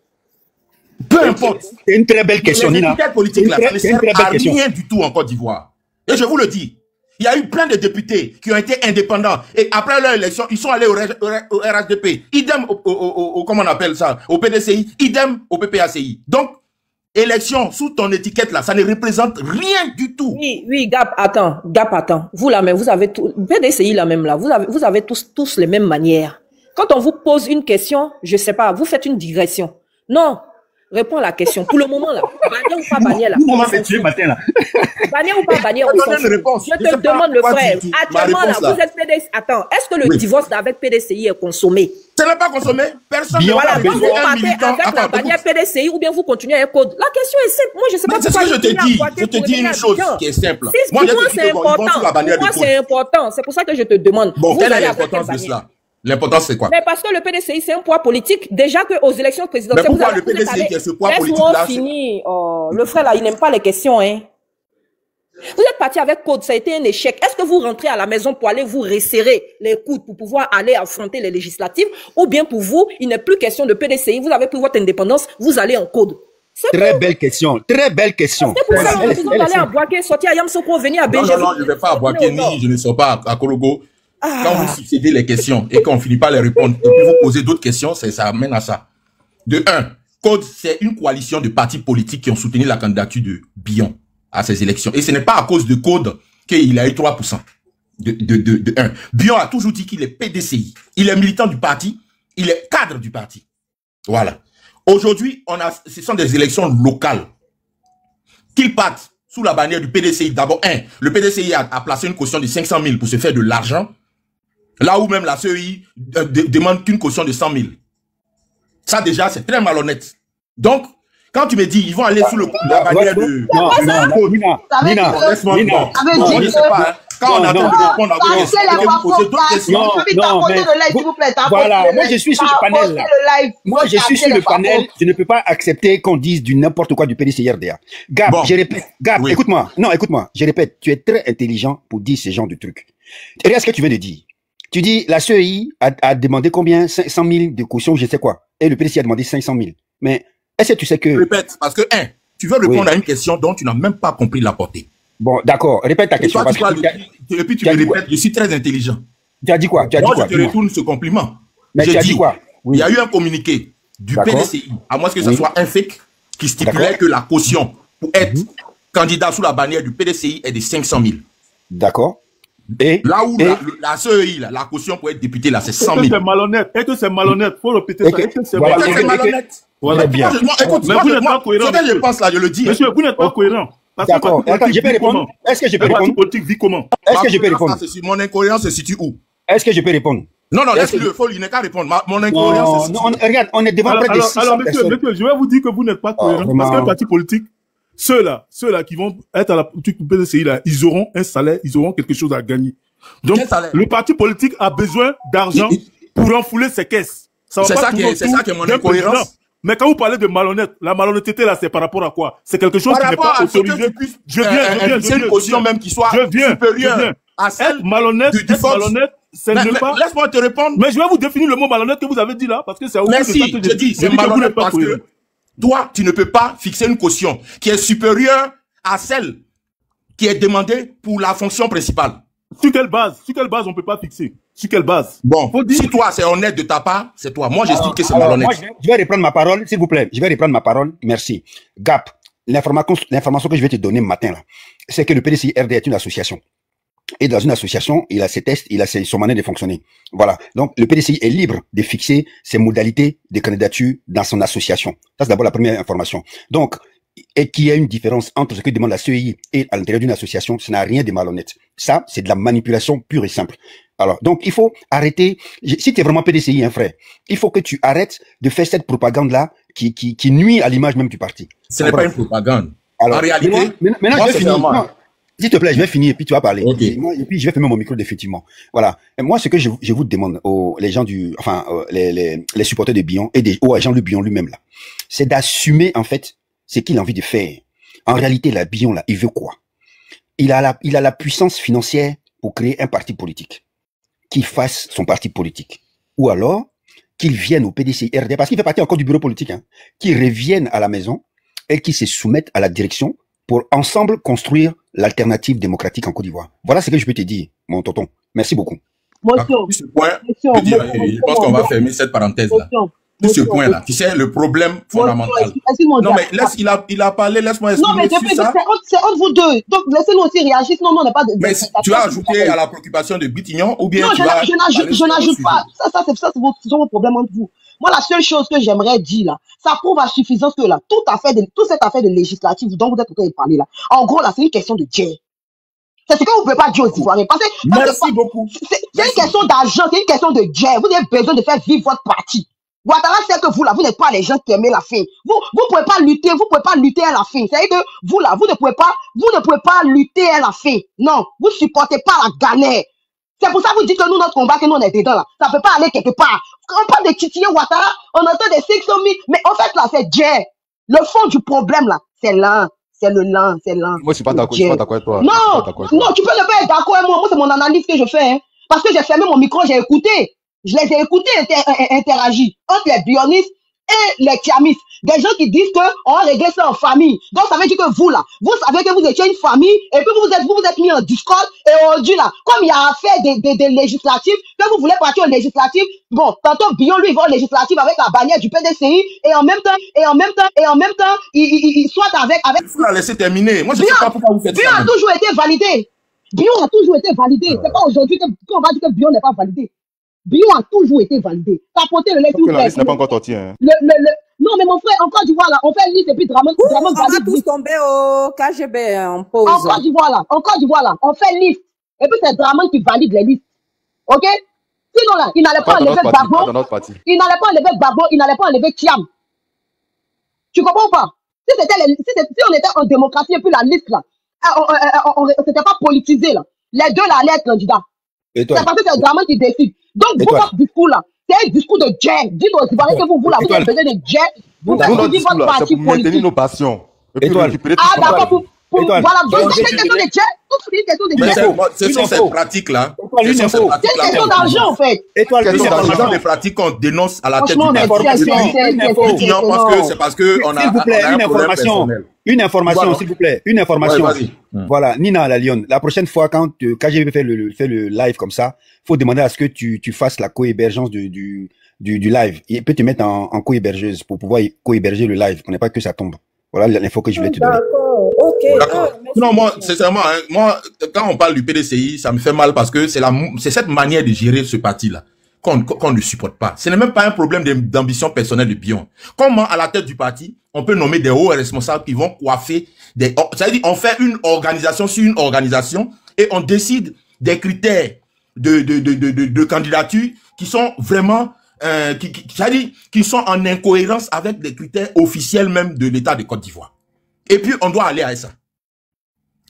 Peu importe. C'est une très belle question, Nina. Les politiques là, ça ne sert à rien du tout en Côte d'Ivoire. Et je vous le dis, il y a eu plein de députés qui ont été indépendants. Et après leur élection, ils sont allés au RHDP. Idem comment on appelle ça, au PDCI. Idem au PPACI. Donc, élection sous ton étiquette là, ça ne représente rien du tout. Oui, Gap, attends. Vous là même, vous avez tout, PDCI là même là, vous avez tous les mêmes manières. Quand on vous pose une question, je sais pas, vous faites une digression. Non. Réponds à la question. Pour le moment, là, bannière ou pas bannière, là. Comment fait tuer matin, là? Bannière ou pas bannière, je te demande le frère. Actuellement, là, vous êtes PDCI. Attends, est-ce que le divorce avec PDCI est consommé? Ce n'est pas consommé. Personne ne voilà, donc vous partez avec la bannière PDCI ou bien vous continuez avec Code. La question est simple. Moi, je sais pas pourquoi je te dis. Je te dis une chose qui est simple. Moi, c'est important. C'est pour ça que je te demande. Bon, quelle est l'importance de cela? L'important, c'est quoi? Mais parce que le PDCI, c'est un poids politique. Déjà qu'aux élections présidentielles... Mais pourquoi le PDCI qui est ce poids politique là? Laisse-moi finir. Oh, le frère là, il n'aime pas les questions, hein. Vous êtes parti avec Code, ça a été un échec. Est-ce que vous rentrez à la maison pour aller vous resserrer les coudes pour pouvoir aller affronter les législatives? Ou bien pour vous, il n'est plus question de PDCI, vous avez pris votre indépendance, vous allez en Code? Très belle question, très belle question. C'est pour ça que vous allez à Boaké, sortir à Yamsoko, venir à BG. Non, je ne vais pas à Boaké, ni je ne sors pas à Korogo. Quand vous succédez les questions et qu'on finit pas les répondre, et puis vous posez d'autres questions, ça amène à ça. De un, Code, c'est une coalition de partis politiques qui ont soutenu la candidature de Bion à ces élections. Et ce n'est pas à cause de Code qu'il a eu 3%. De un. Bion a toujours dit qu'il est PDCI. Il est militant du parti. Il est cadre du parti. Voilà. Aujourd'hui, ce sont des élections locales. Qu'ils partent sous la bannière du PDCI. D'abord, le PDCI a placé une caution de 500 000 pour se faire de l'argent. Là où même la CEI demande qu'une caution de 100 000. Ça déjà, c'est très malhonnête. Donc, quand tu me dis, ils vont aller sous la bannière de... Nina, laisse-moi. Je sais pas. Quand on attend de répondre à vos questions, vous posez d'autres questions. Voilà, moi je suis sur le panel là. Moi je suis sur le panel, je ne peux pas accepter qu'on dise du n'importe quoi du PDCI RDA. Gab, je répète, Gab, écoute-moi. Non, écoute-moi, je répète, tu es très intelligent pour dire ce genre de trucs. Regarde ce que tu viens de dire. Tu dis, la CEI a demandé combien? 500 000 de caution, je sais quoi. Et le PDCI a demandé 500 000. Mais est-ce que tu sais que... Répète, parce que, tu veux répondre à une question dont tu n'as même pas compris la portée. Bon, d'accord. Répète ta question. Et puis tu me répètes, je suis très intelligent. Tu as dit quoi? Moi, je te retourne ce compliment. Mais tu as dit quoi? Il y a eu un communiqué du PDCI, à moins que ce soit un fake, qui stipulait que la caution pour être candidat sous la bannière du PDCI est de 500 000. D'accord. Et là où la CEI, la caution pour être député, là, c'est 100 000. Et que c'est malhonnête. Et que c'est malhonnête. Faut répéter ça. Et que c'est malhonnête. Voilà. Bien. Écoute, mais vous n'êtes pas cohérent. Ce que je pense là, je le dis. Monsieur, vous n'êtes pas cohérent. D'accord. Je peux répondre. Est-ce que je peux répondre? La politique vit comment? Est-ce que je peux répondre? Mon incohérence se situe où? Est-ce que je peux répondre? Non, laisse-le, il n'est qu'à répondre. Mon incohérence se situe. Regarde, on est devant près de 600 personnes. Monsieur, je vais vous dire que vous n'êtes pas cohérent. Parce qu'un parti politique, ceux-là qui vont être à la politique du PDCI, là, ils auront un salaire, ils auront quelque chose à gagner. Donc, le parti politique a besoin d'argent pour enfouler ses caisses. C'est ça qui est mon incohérence. Mais quand vous parlez de malhonnête, la malhonnêteté là, c'est par rapport à quoi? C'est quelque chose qui n'est pas autorisé. Je viens. C'est une caution même qui soit supérieure à celle malhonnête, ce n'est pas. Laisse-moi te répondre. Mais je vais vous définir le mot malhonnête que vous avez dit là, parce que c'est au Merci, je dis, c'est malhonnête parce que toi, tu ne peux pas fixer une caution qui est supérieure à celle qui est demandée pour la fonction principale. Sur quelle base on peut pas fixer? Sur quelle base? Bon, si toi c'est honnête de ta part, c'est toi. Moi j'estime que c'est malhonnête. Moi, je vais reprendre ma parole, s'il vous plaît. Je vais reprendre ma parole. Merci. Gap, l'information que je vais te donner matin là, c'est que le PDCI RD est une association. Et dans une association, il a ses tests, il a son manière de fonctionner. Voilà. Donc, le PDCI est libre de fixer ses modalités de candidature dans son association. Ça, c'est d'abord la première information. Donc, et qu'il y a une différence entre ce que demande la CEI et à l'intérieur d'une association, ça n'a rien de malhonnête. Ça, c'est de la manipulation pure et simple. Alors, donc, il faut arrêter. Si tu es vraiment PDCI, hein, frère, il faut que tu arrêtes de faire cette propagande-là qui nuit à l'image même du parti. Ce n'est pas une propagande. Alors, en réalité, maintenant je vais finir. S'il te plaît, je vais finir et puis tu vas parler. Okay. Et puis je vais fermer mon micro définitivement. Voilà. Et moi, ce que je vous demande les gens les supporters de Billon et Jean-Luc Billon lui-même là, c'est d'assumer en fait ce qu'il a envie de faire. En réalité, la Billon là, il veut quoi? Il a la puissance financière pour créer un parti politique, qu'il fasse son parti politique, ou alors qu'il vienne au PDCI RD parce qu'il fait partie encore du bureau politique, hein, qu'il revienne à la maison et qu'il se soumette à la direction pour ensemble construire l'alternative démocratique en Côte d'Ivoire. Voilà ce que je peux te dire, mon tonton. Merci beaucoup. Je pense qu'on va fermer cette parenthèse-là. Tout ce point-là, tu sais, le problème fondamental. Non, mais il a parlé, laisse-moi expliquer. Non, mais c'est entre vous deux. Donc, laissez-nous aussi réagir, sinon on n'est pas de. Mais tu as ajouté à la préoccupation de Bitignon ou bien non, je n'ajoute pas. Ça, c'est vos problèmes entre vous. Moi, la seule chose que j'aimerais dire là, ça prouve à suffisance que là, toute cette affaire de législative dont vous êtes en train de parler là, en gros là, c'est une question de guerre. C'est ce que vous ne pouvez pas dire aux Ivoiriens. Merci beaucoup. C'est une question d'argent, c'est une question de guerre. Vous avez besoin de faire vivre votre parti. Ouattara sait que vous là, vous n'êtes pas les gens qui aiment la faim. Vous pouvez pas lutter, à la faim. C'est-à-dire que vous là, vous ne pouvez pas lutter à la faim. Non, vous supportez pas la galère. C'est pour ça que vous dites que nous, notre combat, que nous on est dedans là, ça ne peut pas aller quelque part. Quand on parle de titiller Ouattara, on entend des 600 000, mais en fait là, c'est guerre. Le fond du problème là, c'est lent. Moi, je suis pas d'accord avec toi. Non, tu peux ne pas être d'accord avec moi. Moi, c'est mon analyse que je fais. Hein. Parce que j'ai fermé mon micro, j'ai écouté. Je les ai écoutés interagir entre les bionistes et les tiamistes. Des gens qui disent qu'on va régler ça en famille. Donc, ça veut dire que vous, là, vous savez que vous étiez une famille et puis vous vous êtes mis en discorde et aujourd'hui, là, comme il y a affaire des législatives, que vous voulez partir aux législatives, bon, tantôt, Billon, lui, il va aux législatives avec la bannière du PDCI et en même temps, il soit avec... Il faut la laisser terminer. Moi, je ne sais pas pourquoi vous faites ça. Billon a toujours été validé. Billon a toujours été validé. C'est pas aujourd'hui qu'on va dire que Billon n'est pas validé. Billon a toujours été validé. Tapoter le lait tout la liste n'est pas encore sortie. Hein. Non, mais mon frère, en Côte d'Ivoire, là, on fait liste et puis Dramane on va tous tomber au KGB en pause. En Côte d'Ivoire, là, on fait liste. Et puis c'est Dramane qui valide les listes. Ok? Sinon, là, il n'allait pas enlever Gbagbo. Il n'allait pas enlever Gbagbo, il n'allait pas enlever Thiam. Tu comprends ou pas? Si on était en démocratie et puis la liste, là, c'était pas politisé, là. Les deux, là, allaient être candidats. C'est parce que c'est Dramane qui décide. Donc, votre discours là, c'est un discours de guerre. Dites aux Ivoiriens que vous avez besoin de guerre. Vous faites vivre votre parti politique. Maintenir nos passions. Et puis récupérer tout ça. D'accord, voilà, donc c'est une question de guerre. C'est une question de guerre. Ce sont ces pratiques-là. C'est une question d'argent, en fait. Ce sont des pratiques qu'on dénonce à la tête du parti. C'est parce qu'on a un problème personnel. Une information, s'il vous plaît. Une information. Ouais, voilà, Nina la Lyon. La prochaine fois, quand KGB fait le live comme ça, faut demander à ce que tu fasses la co-hébergence du live. Il peut te mettre en co-hébergeuse pour pouvoir co-héberger le live. On n'est pas que ça tombe. Voilà l'info que je voulais te donner. D'accord, ok. D'accord. Non, moi, sincèrement, hein, moi, quand on parle du PDCI, ça me fait mal parce que c'est cette manière de gérer ce parti-là qu'on ne supporte pas. Ce n'est même pas un problème d'ambition personnelle de Bion. Comment, à la tête du parti, on peut nommer des hauts responsables qui vont coiffer c'est-à-dire, on fait une organisation sur une organisation et on décide des critères de candidature qui sont vraiment c'est-à-dire qui sont en incohérence avec des critères officiels même de l'État de Côte d'Ivoire. Et puis, on doit aller à ça.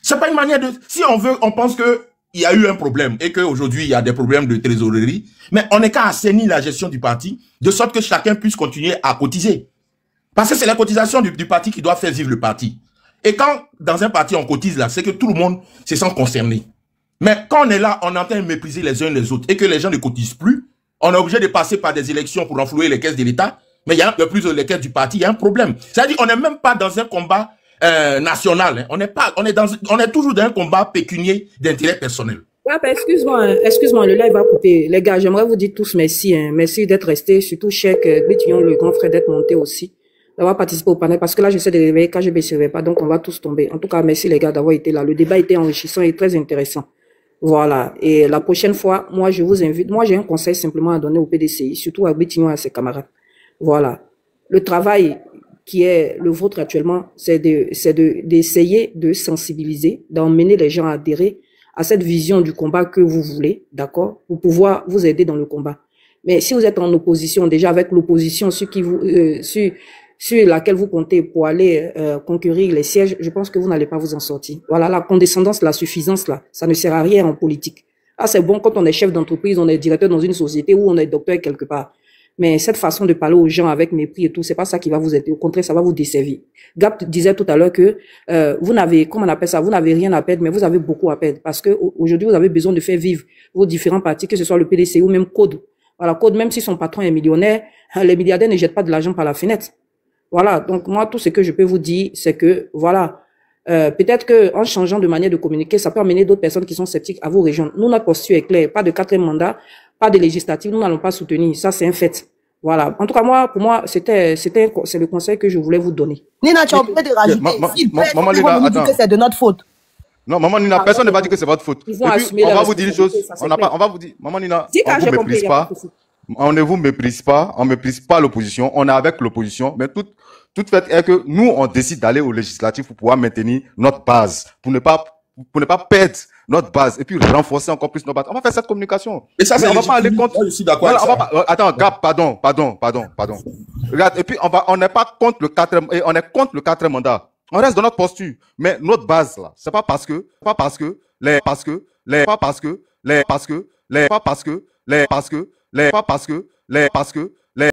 C'est pas une manière de... Si on pense que il y a eu un problème et qu'aujourd'hui, il y a des problèmes de trésorerie, mais on n'est qu'à assainir la gestion du parti de sorte que chacun puisse continuer à cotiser. Parce que c'est la cotisation du parti qui doit faire vivre le parti. Et quand, dans un parti, on cotise là, c'est que tout le monde se sent concerné. Mais quand on est là, on entend mépriser les uns les autres et que les gens ne cotisent plus, on est obligé de passer par des élections pour renflouer les caisses de l'État, mais il y a un plus les caisses du parti, il y a un problème. C'est-à-dire on n'est même pas dans un combat national. Hein. On est toujours dans un combat pécunier d'intérêt personnel. Ah ben, excuse-moi, le live va couper. Les gars, j'aimerais vous dire tous merci. Hein. Merci d'être restés, surtout Cheikh Bétillon, le grand frère, d'être monté aussi, d'avoir participé au panel, parce que là, j'essaie de réveiller, KGB ne se réveille pas, donc on va tous tomber. En tout cas, merci les gars d'avoir été là. Le débat était enrichissant et très intéressant. Voilà. Et la prochaine fois, moi, je vous invite. Moi, j'ai un conseil simplement à donner au PDCI, surtout à Bétignon et à ses camarades. Voilà. Le travail qui est le vôtre actuellement, c'est d'essayer de sensibiliser, d'emmener les gens à adhérer à cette vision du combat que vous voulez, d'accord, pour pouvoir vous aider dans le combat. Mais si vous êtes en opposition, déjà avec l'opposition sur laquelle vous comptez pour aller conquérir les sièges, je pense que vous n'allez pas vous en sortir. Voilà, la condescendance, la suffisance, là, ça ne sert à rien en politique. Ah, c'est bon quand on est chef d'entreprise, on est directeur dans une société ou on est docteur quelque part. Mais cette façon de parler aux gens avec mépris et tout, c'est pas ça qui va vous aider. Au contraire, ça va vous desservir. Gap disait tout à l'heure que vous n'avez, comment on appelle ça, vous n'avez rien à perdre, mais vous avez beaucoup à perdre. Parce que aujourd'hui, vous avez besoin de faire vivre vos différents partis, que ce soit le PDC ou même Code. Voilà, Code, même si son patron est millionnaire, les milliardaires ne jettent pas de l'argent par la fenêtre. Voilà, donc moi, tout ce que je peux vous dire, c'est que, voilà, peut-être que en changeant de manière de communiquer, ça peut amener d'autres personnes qui sont sceptiques à vous rejoindre. Nous, notre posture est claire, pas de 4e mandat, pas de législative, nous n'allons pas soutenir, ça c'est un fait. Voilà, en tout cas, moi, pour moi, c'est le conseil que je voulais vous donner. Nina, tu as oublié de rajouter, Maman Nina, attends. Que c'est de notre faute. Non, Maman Nina, personne ne va dire que c'est votre faute. Et puis, on va vous dire une chose, on va vous dire, Maman Nina, on vous méprise pas. On ne vous méprise pas, on méprise pas l'opposition, on est avec l'opposition, mais tout fait est que nous, on décide d'aller au législatif pour pouvoir maintenir notre base, pour ne pas perdre notre base et puis renforcer encore plus nos bases. On va faire cette communication. Et ça, on va pas aller contre. Je suis d'accord avec ça. Attends, Gap, pardon. Regarde, et puis on n'est pas contre le 4e mandat. On reste dans notre posture, mais notre base là, c'est pas parce que